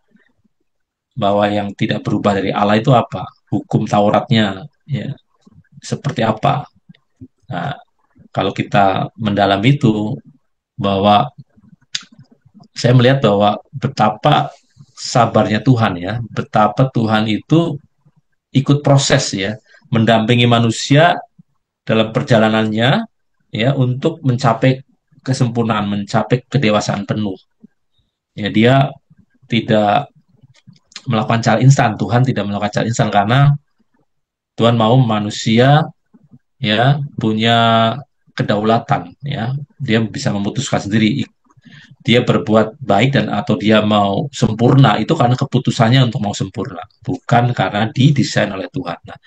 [SPEAKER 1] Bahwa yang tidak berubah dari Allah itu apa, hukum Tauratnya, ya, seperti apa. Nah, kalau kita mendalam itu, bahwa saya melihat bahwa betapa sabarnya Tuhan, ya, betapa Tuhan itu ikut proses, ya, mendampingi manusia dalam perjalanannya, ya, untuk mencapai kesempurnaan, mencapai kedewasaan penuh. Ya, dia tidak melakukan cara instan. Tuhan tidak melakukan cara instan karena Tuhan mau manusia, ya, punya kedaulatan, ya. Dia bisa memutuskan sendiri dia berbuat baik dan atau dia mau sempurna itu karena keputusannya untuk mau sempurna, bukan karena didesain oleh Tuhan. Nah,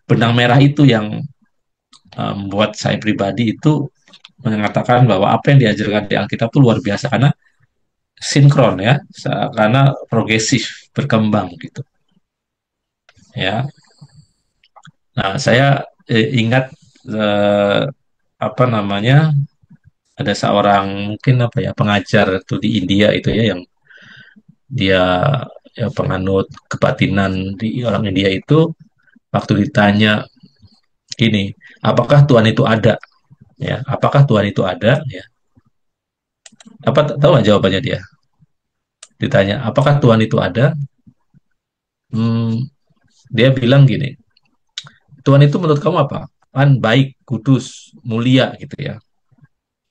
[SPEAKER 1] benang merah itu yang membuat saya pribadi itu mengatakan bahwa apa yang diajarkan di Alkitab itu luar biasa karena sinkron, ya, karena progresif berkembang gitu, ya. Nah saya ingat, eh, apa namanya, ada seorang mungkin apa ya pengajar itu di India itu, ya, yang dia, ya, penganut kebatinan di orang India itu, waktu ditanya gini, apakah Tuhan itu ada? Ya, apakah Tuhan itu ada? Ya, apa tahu nggak jawabannya dia? Ditanya, apakah Tuhan itu ada? Hmm, dia bilang gini, Tuhan itu menurut kamu apa? Kan baik, kudus, mulia gitu ya.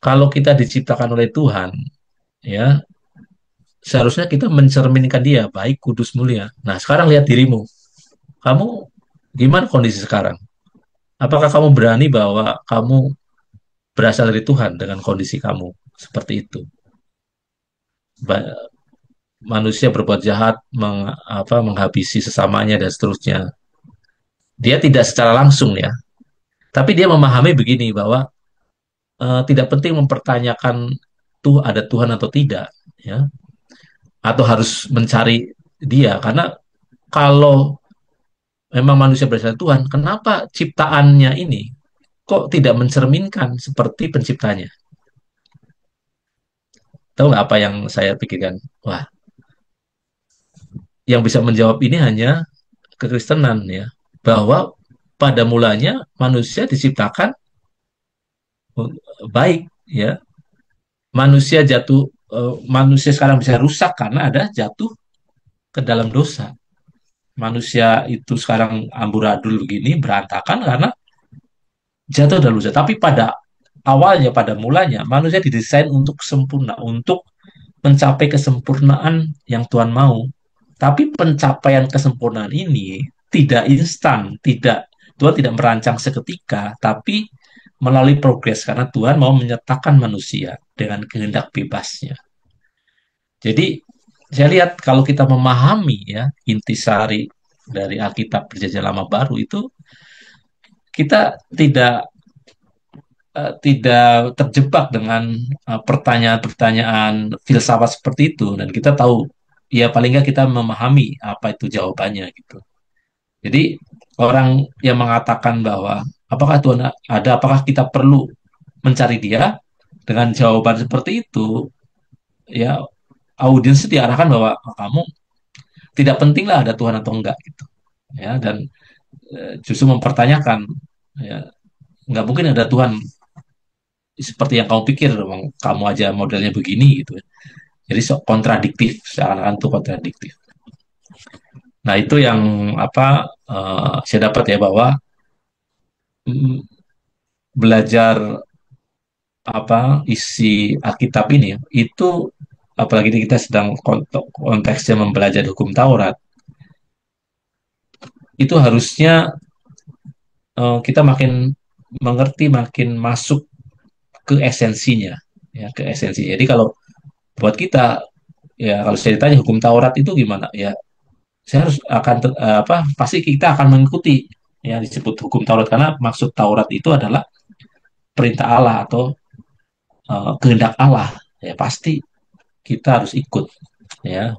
[SPEAKER 1] Kalau kita diciptakan oleh Tuhan, ya seharusnya kita mencerminkan dia baik, kudus, mulia. Nah, sekarang lihat dirimu. Kamu gimana kondisi sekarang? Apakah kamu berani bahwa kamu berasal dari Tuhan dengan kondisi kamu seperti itu? Manusia berbuat jahat, menghabisi sesamanya dan seterusnya. Dia tidak secara langsung ya, tapi dia memahami begini bahwa tidak penting mempertanyakan tuh ada Tuhan atau tidak, ya, atau harus mencari dia karena kalau memang manusia berasal dari Tuhan, kenapa ciptaannya ini kok tidak mencerminkan seperti penciptanya? Tahu nggak apa yang saya pikirkan? Wah, yang bisa menjawab ini hanya kekristenan ya, bahwa pada mulanya manusia diciptakan baik ya. Manusia sekarang bisa rusak karena ada jatuh ke dalam dosa. Manusia itu sekarang amburadul begini berantakan karena jatuh dalam dosa. Tapi pada awalnya, pada mulanya, manusia didesain untuk sempurna, untuk mencapai kesempurnaan yang Tuhan mau. Tapi pencapaian kesempurnaan ini tidak instan, tidak Tuhan tidak merancang seketika, tapi melalui progres karena Tuhan mau menyertakan manusia dengan kehendak bebasnya. Jadi saya lihat kalau kita memahami ya intisari dari Alkitab Perjanjian Lama Baru itu kita tidak terjebak dengan pertanyaan-pertanyaan filsafat seperti itu dan kita tahu ya paling nggak kita memahami apa itu jawabannya gitu. Jadi orang yang mengatakan bahwa apakah Tuhan ada, apakah kita perlu mencari Dia dengan jawaban seperti itu, ya audiens diarahkan bahwa kamu tidak pentinglah ada Tuhan atau enggak gitu, ya dan justru mempertanyakan, ya nggak mungkin ada Tuhan seperti yang kamu pikir, kamu aja modelnya begini gitu. Jadi kontradiktif, seakan-akan itu kontradiktif. Nah itu yang saya dapat ya bahwa mm, belajar isi Alkitab ini itu apalagi kita sedang konteksnya mempelajari hukum Taurat itu harusnya kita makin mengerti makin masuk ke esensinya ya ke esensi. Jadi kalau buat kita ya kalau saya ditanya hukum Taurat itu gimana ya saya harus pasti kita akan mengikuti ya disebut hukum Taurat karena maksud Taurat itu adalah perintah Allah atau kehendak Allah ya pasti kita harus ikut ya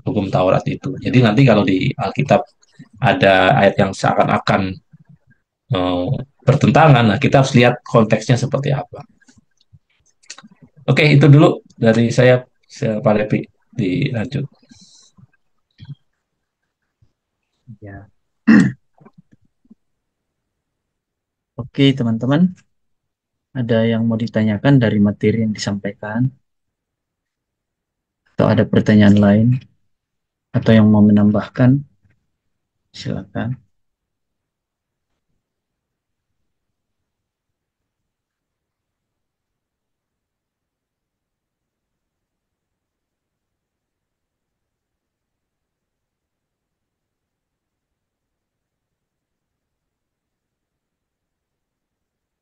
[SPEAKER 1] hukum Taurat itu. Jadi nanti kalau di Alkitab ada ayat yang seakan-akan eh, bertentangan, nah kita harus lihat konteksnya seperti apa. Oke, itu dulu dari saya Pak Lepi, dilanjut.
[SPEAKER 3] Ya. Oke, teman-teman. Ada yang mau ditanyakan dari materi yang disampaikan? Atau ada pertanyaan lain? Atau yang mau menambahkan? Silakan.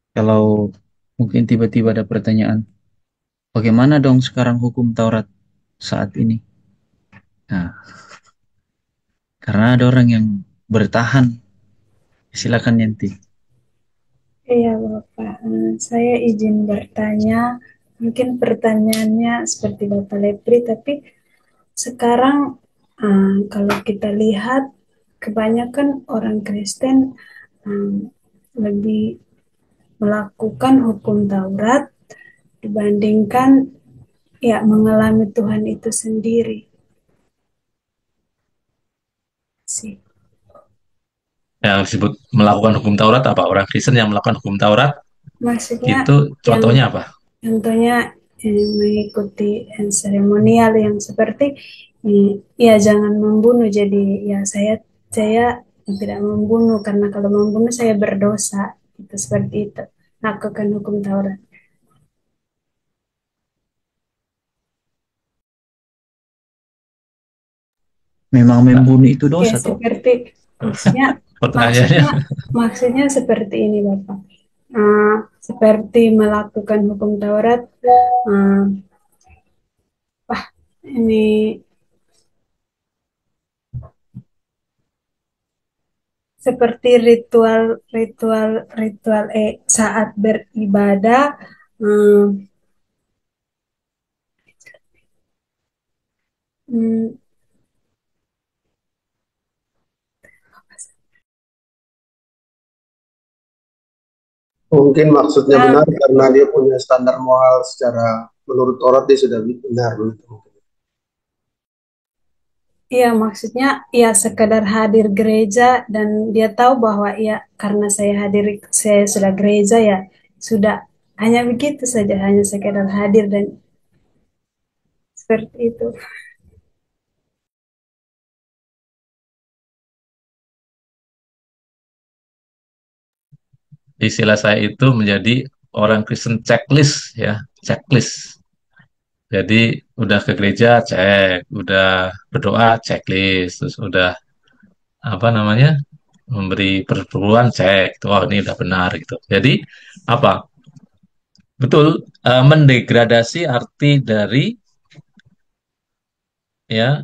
[SPEAKER 3] Kalau mungkin tiba-tiba ada pertanyaan, bagaimana dong sekarang hukum Taurat saat ini? Nah, karena ada orang yang bertahan. Silakan Yanti.
[SPEAKER 2] Iya, Bapak. Saya izin bertanya. Mungkin pertanyaannya seperti Bapak Lepri, tapi sekarang kalau kita lihat kebanyakan orang Kristen lebih melakukan hukum Taurat dibandingkan ya mengalami Tuhan itu sendiri sih.
[SPEAKER 1] Yang disebut melakukan hukum Taurat apa? Orang Kristen yang melakukan hukum Taurat
[SPEAKER 2] Maksudnya
[SPEAKER 1] Itu
[SPEAKER 2] yang
[SPEAKER 1] contohnya apa?
[SPEAKER 2] contohnya mengikuti seremonial yang seperti ya jangan membunuh. Jadi ya saya tidak membunuh karena kalau membunuh saya berdosa. Itu seperti itu. Lakukan hukum Taurat.
[SPEAKER 3] Memang
[SPEAKER 1] Nah,
[SPEAKER 3] membunuh itu
[SPEAKER 2] Ya
[SPEAKER 3] dosa toh.
[SPEAKER 2] seperti maksudnya
[SPEAKER 1] pertanyaannya,
[SPEAKER 2] maksudnya maksudnya seperti ini Bapak. Seperti melakukan hukum Taurat. eh, Wah, ini seperti ritual saat beribadah. hmm, hmm,
[SPEAKER 5] Mungkin maksudnya
[SPEAKER 2] ah,
[SPEAKER 5] benar karena dia punya standar moral secara menurut Taurat dia sudah benar begitu.
[SPEAKER 2] Iya, maksudnya ya sekedar hadir gereja dan dia tahu bahwa ya karena saya sudah gereja ya sudah hanya begitu saja, hanya sekedar hadir dan seperti itu.
[SPEAKER 1] istilah saya itu menjadi orang Kristen checklist ya, checklist. Jadi udah ke gereja cek, udah berdoa checklist, terus udah apa namanya memberi perpuluhan cek, wah ini udah benar gitu. Jadi apa? Betul, mendegradasi arti dari ya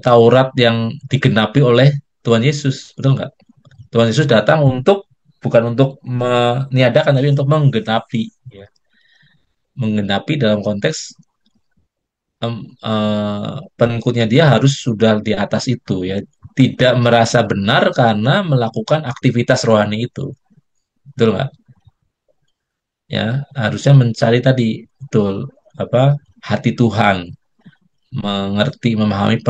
[SPEAKER 1] Taurat yang digenapi oleh Tuhan Yesus, betul nggak? Tuhan Yesus datang untuk bukan untuk meniadakan tapi untuk menggenapi, ya. Menggenapi dalam konteks pengikutnya dia harus sudah di atas itu ya, tidak merasa benar karena melakukan aktivitas rohani itu, betul nggak? Ya, harusnya mencari tadi betul apa hati Tuhan, mengerti, memahami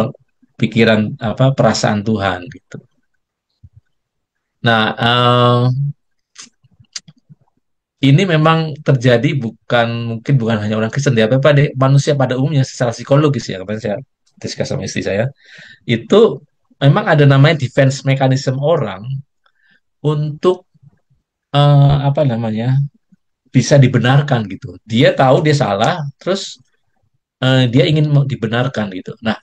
[SPEAKER 1] pikiran apa perasaan Tuhan gitu. Nah, ini memang terjadi bukan mungkin bukan hanya orang Kristen ya, tapi pada manusia pada umumnya secara psikologis ya. Kemarin saya diskus sama istri saya, itu memang ada namanya defense mechanism orang untuk apa namanya bisa dibenarkan gitu. Dia tahu dia salah, terus dia ingin dibenarkan gitu. Nah,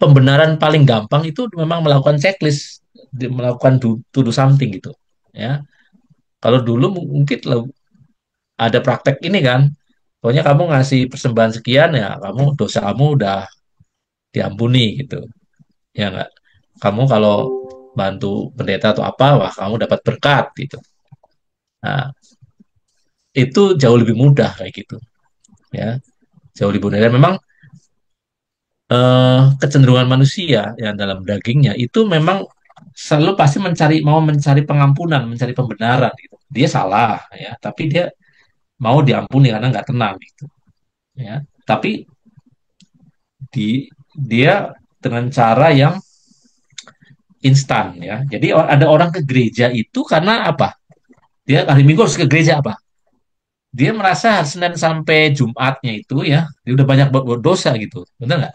[SPEAKER 1] pembenaran paling gampang itu memang melakukan checklist, melakukan to do something gitu. Ya, kalau dulu mungkin ada praktek ini kan, pokoknya kamu ngasih persembahan sekian ya, kamu dosa kamu udah diampuni gitu, ya nggak? Kamu kalau bantu pendeta atau apa, wah kamu dapat berkat gitu. Nah, itu jauh lebih mudah kayak gitu, ya, jauh lebih mudah. Dan memang kecenderungan manusia yang dalam dagingnya itu memang selalu pasti mau mencari pengampunan, mencari pembenaran gitu. Dia salah ya, tapi dia mau diampuni karena nggak tenang gitu, ya. Tapi dia dengan cara yang instan ya. Jadi ada orang ke gereja itu karena apa? Dia hari Minggu harus ke gereja apa? Dia merasa hari Senin sampai Jumatnya itu ya, dia udah banyak buat dosa gitu. Benar nggak?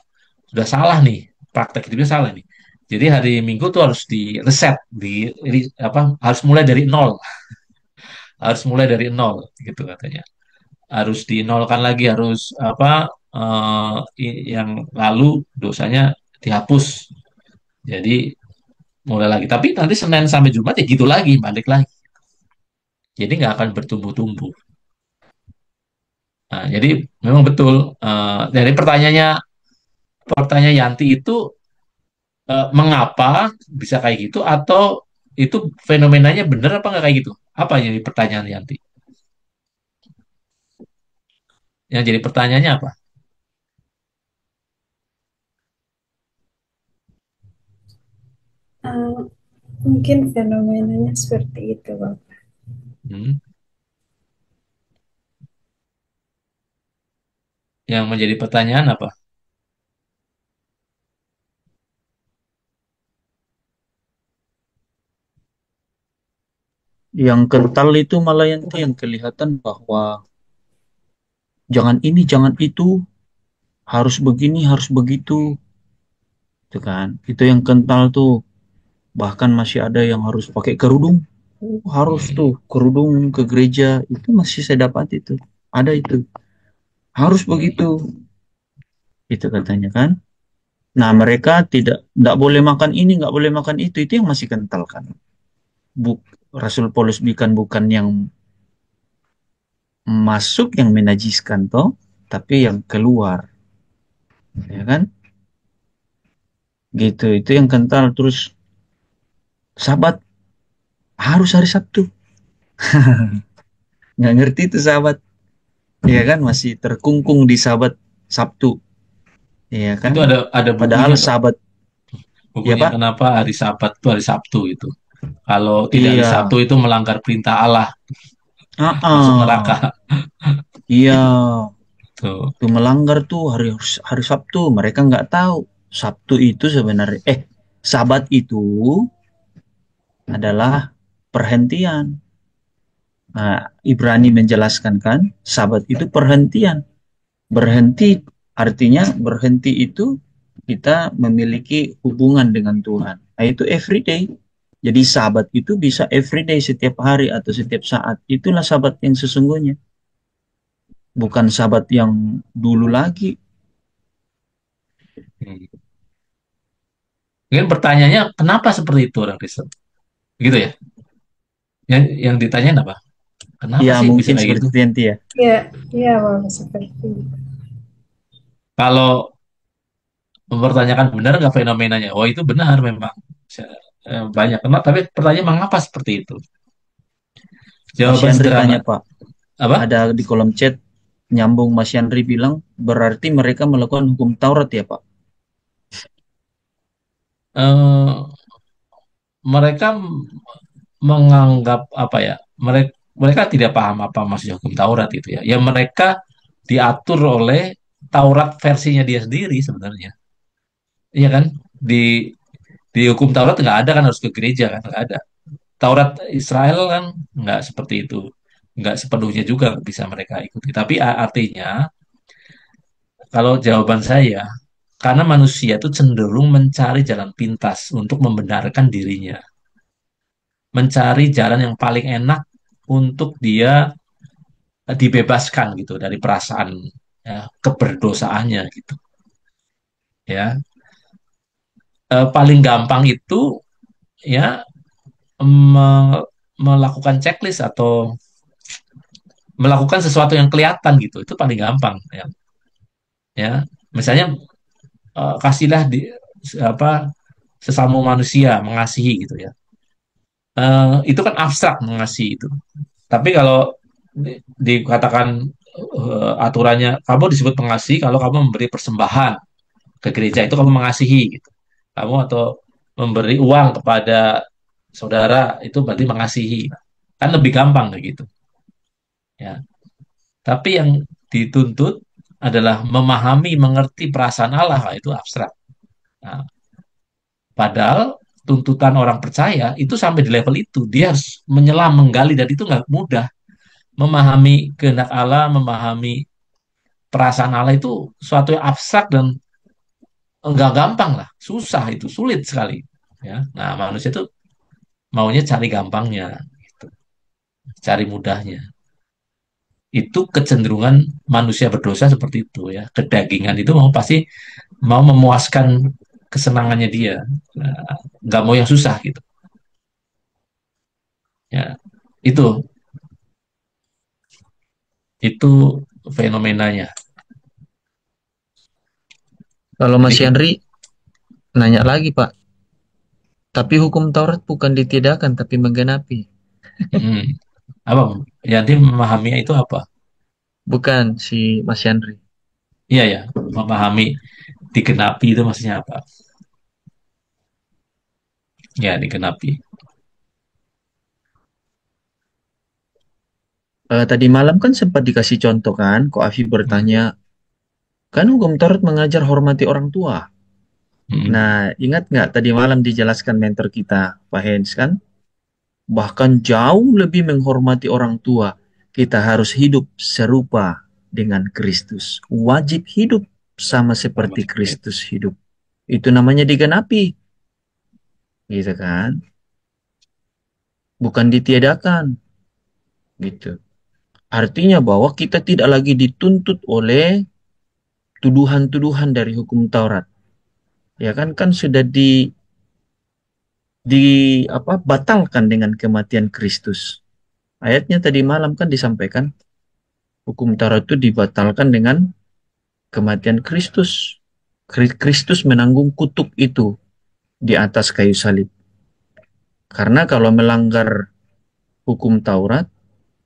[SPEAKER 1] Sudah salah nih, praktek hidupnya salah nih. Jadi hari Minggu tuh harus di reset, apa? Harus mulai dari nol, harus mulai dari nol gitu katanya. Harus dinolkan lagi, harus apa? Yang lalu dosanya dihapus. Jadi mulai lagi. Tapi nanti Senin sampai Jumat ya gitu lagi, balik lagi. Jadi nggak akan bertumbuh-tumbuh. Nah, jadi memang betul. Dari pertanyaan Yanti itu mengapa bisa kayak gitu atau itu fenomenanya benar apa nggak kayak gitu? Apa yang jadi pertanyaan Yanti? Yang jadi pertanyaannya apa?
[SPEAKER 2] Eh, Mungkin fenomenanya seperti itu, Bapak.
[SPEAKER 1] Hmm. Yang menjadi pertanyaan apa?
[SPEAKER 3] Yang kental itu malah yang kelihatan bahwa jangan ini, jangan itu, harus begini, harus begitu, itu kan. Itu yang kental tuh. Bahkan masih ada yang harus pakai kerudung. Harus
[SPEAKER 1] Hmm.
[SPEAKER 3] tuh kerudung ke gereja. Itu masih saya dapat itu. Ada itu. Harus begitu. Itu katanya kan. Nah, mereka tidak boleh makan ini, nggak boleh makan itu. Itu yang masih kental kan. Buk, Rasul Paulus bukan yang masuk yang menajiskan toh, tapi yang keluar, ya kan? Gitu. Itu yang kental. Terus sahabat harus hari Sabtu. Nggak ngerti itu sahabat, ya kan? Masih terkungkung di sahabat Sabtu, ya kan?
[SPEAKER 1] Itu ada
[SPEAKER 3] Padahal
[SPEAKER 1] bukunya, Pak.
[SPEAKER 3] sahabat, ya
[SPEAKER 1] Bukunya
[SPEAKER 3] Pak,
[SPEAKER 1] kenapa hari Sabat itu hari Sabtu itu. Kalau tidak hari
[SPEAKER 3] iya,
[SPEAKER 1] Sabtu itu melanggar perintah Allah, masuk
[SPEAKER 3] ah,
[SPEAKER 1] neraka.
[SPEAKER 3] iya,
[SPEAKER 1] Tuh.
[SPEAKER 3] tuh melanggar tuh hari Sabtu. Mereka nggak tahu Sabtu itu sebenarnya, Sabat itu adalah perhentian. Nah, Ibrani menjelaskan kan, Sabat itu perhentian. Berhenti artinya berhenti itu kita memiliki hubungan dengan Tuhan. Nah, itu everyday. Jadi sahabat itu bisa everyday, setiap hari atau setiap saat. Itulah sahabat yang sesungguhnya. Bukan sahabat yang dulu lagi.
[SPEAKER 1] Hmm. Mungkin pertanyaannya kenapa seperti itu orang Kristen? Gitu ya. Yang ditanyain apa? Kenapa
[SPEAKER 3] Ya
[SPEAKER 1] sih bisa
[SPEAKER 3] mungkin
[SPEAKER 1] kayak
[SPEAKER 3] seperti
[SPEAKER 1] gitu?
[SPEAKER 3] itu nanti ya.
[SPEAKER 2] Ya, ya, Bapak, seperti itu.
[SPEAKER 1] Kalau mempertanyakan benar nggak fenomenanya? Oh itu benar memang. Banyak. Tapi pertanyaan mengapa seperti itu?
[SPEAKER 3] Mas
[SPEAKER 1] Jawaban
[SPEAKER 3] Yandri tanya
[SPEAKER 1] sederhana.
[SPEAKER 3] Pak.
[SPEAKER 1] Apa?
[SPEAKER 3] Ada di kolom chat nyambung Mas Yandri bilang berarti mereka melakukan hukum Taurat ya Pak.
[SPEAKER 1] Eh, mereka menganggap apa ya? Mereka tidak paham apa maksudnya hukum Taurat itu ya. Ya mereka diatur oleh Taurat versinya dia sendiri sebenarnya. Iya kan? Di di hukum Taurat nggak ada kan harus ke gereja kan? Nggak ada. Taurat Israel kan nggak seperti itu. Nggak sepenuhnya juga bisa mereka ikuti. Tapi artinya kalau jawaban saya, karena manusia itu cenderung mencari jalan pintas untuk membenarkan dirinya. Mencari jalan yang paling enak untuk dia dibebaskan gitu dari perasaan ya, keberdosaannya gitu ya. Paling gampang itu ya melakukan checklist atau melakukan sesuatu yang kelihatan gitu. Itu paling gampang ya. Ya, misalnya kasihlah apa sesama manusia mengasihi gitu ya. Itu kan abstrak mengasihi itu. Tapi kalau dikatakan aturannya kamu disebut mengasihi kalau kamu memberi persembahan ke gereja itu kamu mengasihi gitu. Kamu atau memberi uang kepada saudara itu berarti mengasihi. Kan lebih gampang kayak gitu ya. Tapi yang dituntut adalah memahami, mengerti perasaan Allah, nah, itu abstrak. Nah, padahal tuntutan orang percaya itu sampai di level itu, dia harus menyelam, menggali, dan itu nggak mudah. Memahami kehendak Allah, memahami perasaan Allah itu suatu yang abstrak dan nggak gampang lah, susah itu, sulit sekali. Ya, nah manusia itu maunya cari gampangnya, gitu. Cari mudahnya. Itu kecenderungan manusia berdosa seperti itu ya. Kedagingan itu mau pasti mau memuaskan kesenangannya dia. Nah, nggak mau yang susah gitu. Ya, itu itu fenomenanya.
[SPEAKER 3] Kalau
[SPEAKER 1] Jadi
[SPEAKER 3] Mas Yandri nanya lagi Pak, tapi hukum Taurat bukan ditiadakan tapi menggenapi.
[SPEAKER 1] mm, apa? Jadi memahaminya itu apa?
[SPEAKER 3] Bukan si Mas Yandri.
[SPEAKER 1] Iya ya, memahami digenapi itu maksudnya apa? Ya, digenapi.
[SPEAKER 3] Tadi malam kan sempat dikasih contoh kan, kok Afi
[SPEAKER 1] Hmm,
[SPEAKER 3] bertanya, kan hukum Taurat mengajar hormati orang tua.
[SPEAKER 1] hmm,
[SPEAKER 3] Nah, ingat nggak tadi malam dijelaskan mentor kita, Pak Hens kan, bahkan jauh lebih menghormati orang tua. Kita harus hidup serupa dengan Kristus. Wajib hidup sama seperti Kristus hidup. Itu namanya digenapi, gitu kan? Bukan ditiadakan, gitu. Artinya bahwa kita tidak lagi dituntut oleh tuduhan-tuduhan dari hukum Taurat. Ya kan, kan sudah di apa batalkan dengan kematian Kristus. Ayatnya tadi malam kan disampaikan hukum Taurat itu dibatalkan dengan kematian Kristus. Kristus menanggung kutuk itu di atas kayu salib. Karena kalau melanggar hukum Taurat,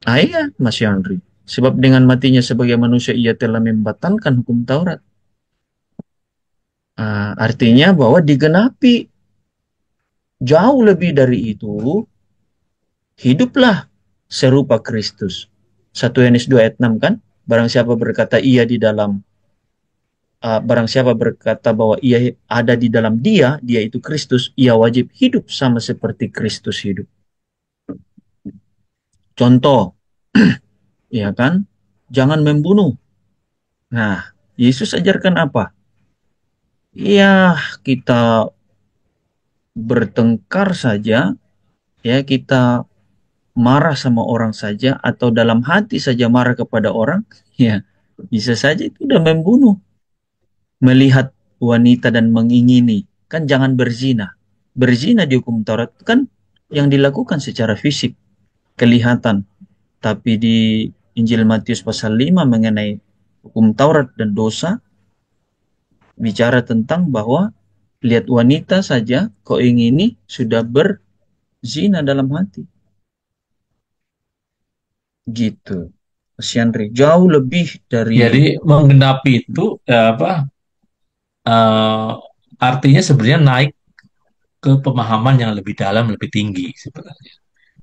[SPEAKER 3] iya Mas Yandri. Sebab dengan matinya sebagai manusia ia telah membatalkan hukum Taurat. Artinya bahwa digenapi. Jauh lebih dari itu, hiduplah serupa Kristus. 1 Yohanes 2 ayat 6 kan? Barang siapa berkata ia di dalam barang siapa berkata bahwa ia ada di dalam dia, dia itu Kristus, ia wajib hidup sama seperti Kristus hidup. Contoh, ya kan? Jangan membunuh. Nah, Yesus ajarkan apa? Ya, kita bertengkar saja, ya kita marah sama orang saja atau dalam hati saja marah kepada orang, ya bisa saja itu udah membunuh. Melihat wanita dan mengingini, kan jangan berzina. Berzina di hukum Taurat kan yang dilakukan secara fisik, kelihatan. Tapi di Injil Matius pasal 5 mengenai hukum Taurat dan dosa, bicara tentang bahwa lihat wanita saja kau ingini sudah berzina dalam hati. Gitu. Mas Yandri, jauh lebih dari
[SPEAKER 1] Jadi menggenapi itu apa artinya sebenarnya naik ke pemahaman yang lebih dalam, lebih tinggi sebenarnya.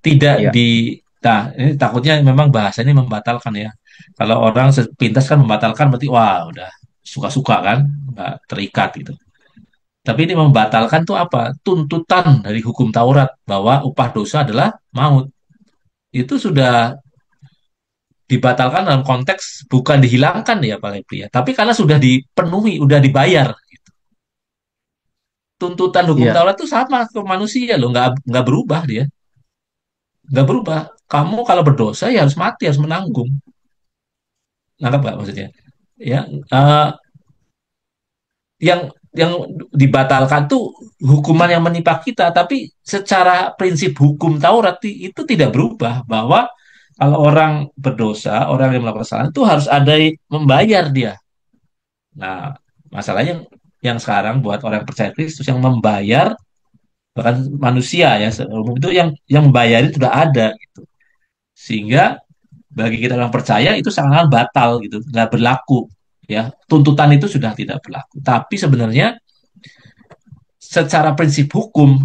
[SPEAKER 1] Tidak
[SPEAKER 3] ya,
[SPEAKER 1] di Nah, ini takutnya memang bahasanya membatalkan ya. Kalau orang sepintas kan membatalkan berarti wah udah suka-suka kan, nggak terikat gitu. Tapi ini membatalkan tuh apa? Tuntutan dari hukum Taurat bahwa upah dosa adalah maut. Itu sudah dibatalkan dalam konteks bukan dihilangkan ya Pak Lepri ya, tapi karena sudah dipenuhi, udah dibayar. Tuntutan hukum
[SPEAKER 3] ya,
[SPEAKER 1] Taurat itu sama ke manusia loh, nggak berubah dia, nggak berubah. Kamu kalau berdosa ya harus mati, harus menanggung. Nangkap nggak maksudnya? Ya, eh, yang dibatalkan tuh hukuman yang menimpa kita, tapi secara prinsip hukum Taurat itu tidak berubah bahwa kalau orang berdosa, orang yang melakukan kesalahan itu harus ada membayar dia. Nah, masalahnya yang sekarang buat orang percaya Kristus yang membayar bahkan manusia ya umum itu yang membayar itu sudah ada gitu. Sehingga bagi kita orang percaya itu sangat batal gitu, nggak berlaku ya. Tuntutan itu sudah tidak berlaku. Tapi sebenarnya secara prinsip hukum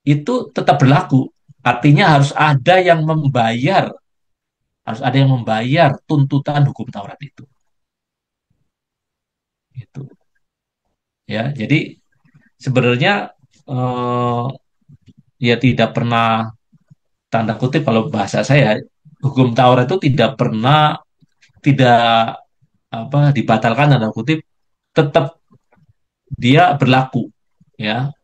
[SPEAKER 1] itu tetap berlaku. Artinya harus ada yang membayar tuntutan hukum Taurat itu. Gitu. Ya, jadi sebenarnya eh, ya tidak pernah tanda kutip kalau bahasa saya hukum Taurat itu tidak dibatalkan tanda kutip tetap dia berlaku ya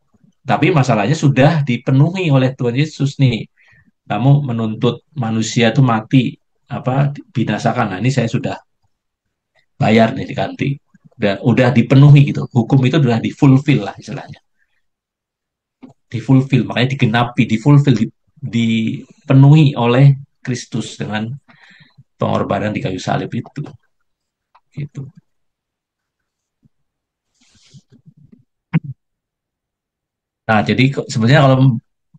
[SPEAKER 1] tapi masalahnya sudah dipenuhi oleh Tuhan Yesus nih kamu menuntut manusia itu mati binasakan nah ini saya sudah bayar nih diganti udah dipenuhi gitu hukum itu sudah difulfill lah istilahnya difulfill makanya digenapi difulfill dipenuhi oleh Kristus dengan pengorbanan di kayu salib itu gitu. Nah, jadi sebenarnya kalau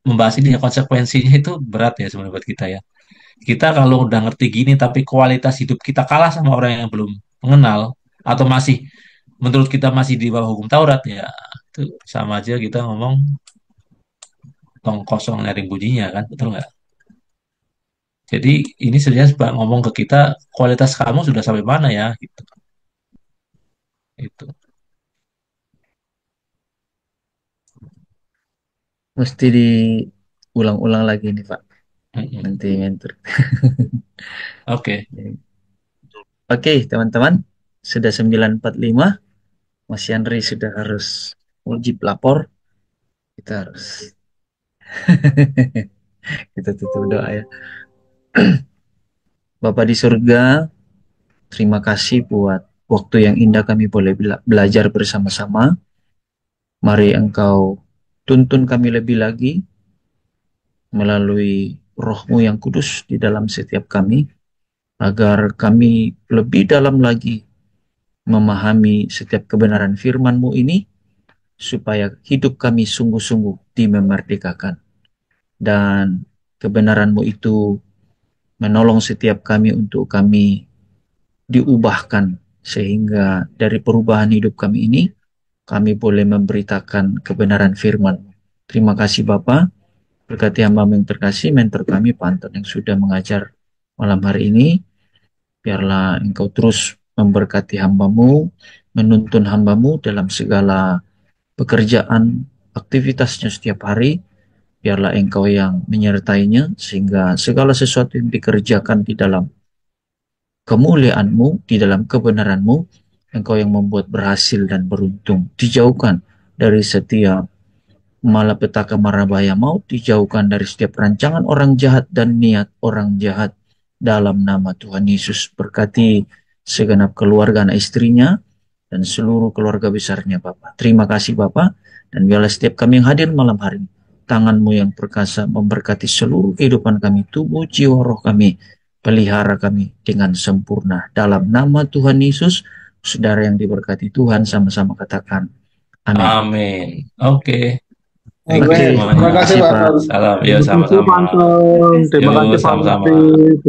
[SPEAKER 1] membahas ini ya, konsekuensinya itu berat ya sebenarnya buat kita ya. Kita kalau udah ngerti gini tapi kualitas hidup kita kalah sama orang yang belum mengenal atau masih menurut kita masih di bawah hukum Taurat ya itu sama aja kita ngomong tong kosong nyaring bunyinya kan betul nggak? Jadi ini sebenarnya ngomong ke kita kualitas kamu sudah sampai mana ya gitu. Itu.
[SPEAKER 3] Mesti diulang-ulang lagi nih Pak.
[SPEAKER 1] Mm-mm.
[SPEAKER 3] Nanti mentor.
[SPEAKER 1] Oke.
[SPEAKER 3] Oke, teman-teman. Sudah 9.45. Mas Yandri sudah harus wajib lapor. Kita harus kita tutup doa ya. Bapak di surga, terima kasih buat waktu yang indah kami boleh belajar bersama-sama. Mari Engkau tuntun kami lebih lagi melalui Roh-Mu yang kudus di dalam setiap kami, agar kami lebih dalam lagi memahami setiap kebenaran firman-Mu ini, supaya hidup kami sungguh-sungguh dimerdekakan. Dan kebenaran-Mu itu menolong setiap kami untuk kami diubahkan, sehingga dari perubahan hidup kami ini, kami boleh memberitakan kebenaran firman. Terima kasih Bapak, berkati hamba yang terkasih, mentor kami Pak Anton yang sudah mengajar malam hari ini. Biarlah Engkau terus memberkati hamba-Mu, menuntun hamba-Mu dalam segala pekerjaan, aktivitasnya setiap hari. Biarlah Engkau yang menyertainya, sehingga segala sesuatu yang dikerjakan di dalam kemuliaan-Mu, di dalam kebenaran-Mu, Engkau yang membuat berhasil dan beruntung. Dijauhkan dari setiap malapetaka mara bahaya maut, dijauhkan dari setiap rancangan orang jahat dan niat orang jahat. Dalam nama Tuhan Yesus, berkati segenap keluarga anak istrinya dan seluruh keluarga besarnya Bapak. Terima kasih Bapak, dan biarlah setiap kami yang hadir malam hari ini, tangan-Mu yang perkasa memberkati seluruh kehidupan kami, tubuh, jiwa, roh kami, pelihara kami dengan sempurna. Dalam nama Tuhan Yesus, saudara yang diberkati Tuhan sama-sama katakan amin.
[SPEAKER 1] Amin. Oke. Thank you
[SPEAKER 3] Oke,
[SPEAKER 5] Amin.
[SPEAKER 1] semuanya.
[SPEAKER 5] Terima kasih
[SPEAKER 3] makasih
[SPEAKER 5] Pak
[SPEAKER 3] Pak.
[SPEAKER 5] Anton.
[SPEAKER 1] Salam. Ya,
[SPEAKER 7] Terima kasih Pak
[SPEAKER 1] sama-sama.
[SPEAKER 7] Anton. Terima
[SPEAKER 1] Yuk,
[SPEAKER 7] kasih Pak
[SPEAKER 1] sama-sama.
[SPEAKER 7] Menteri.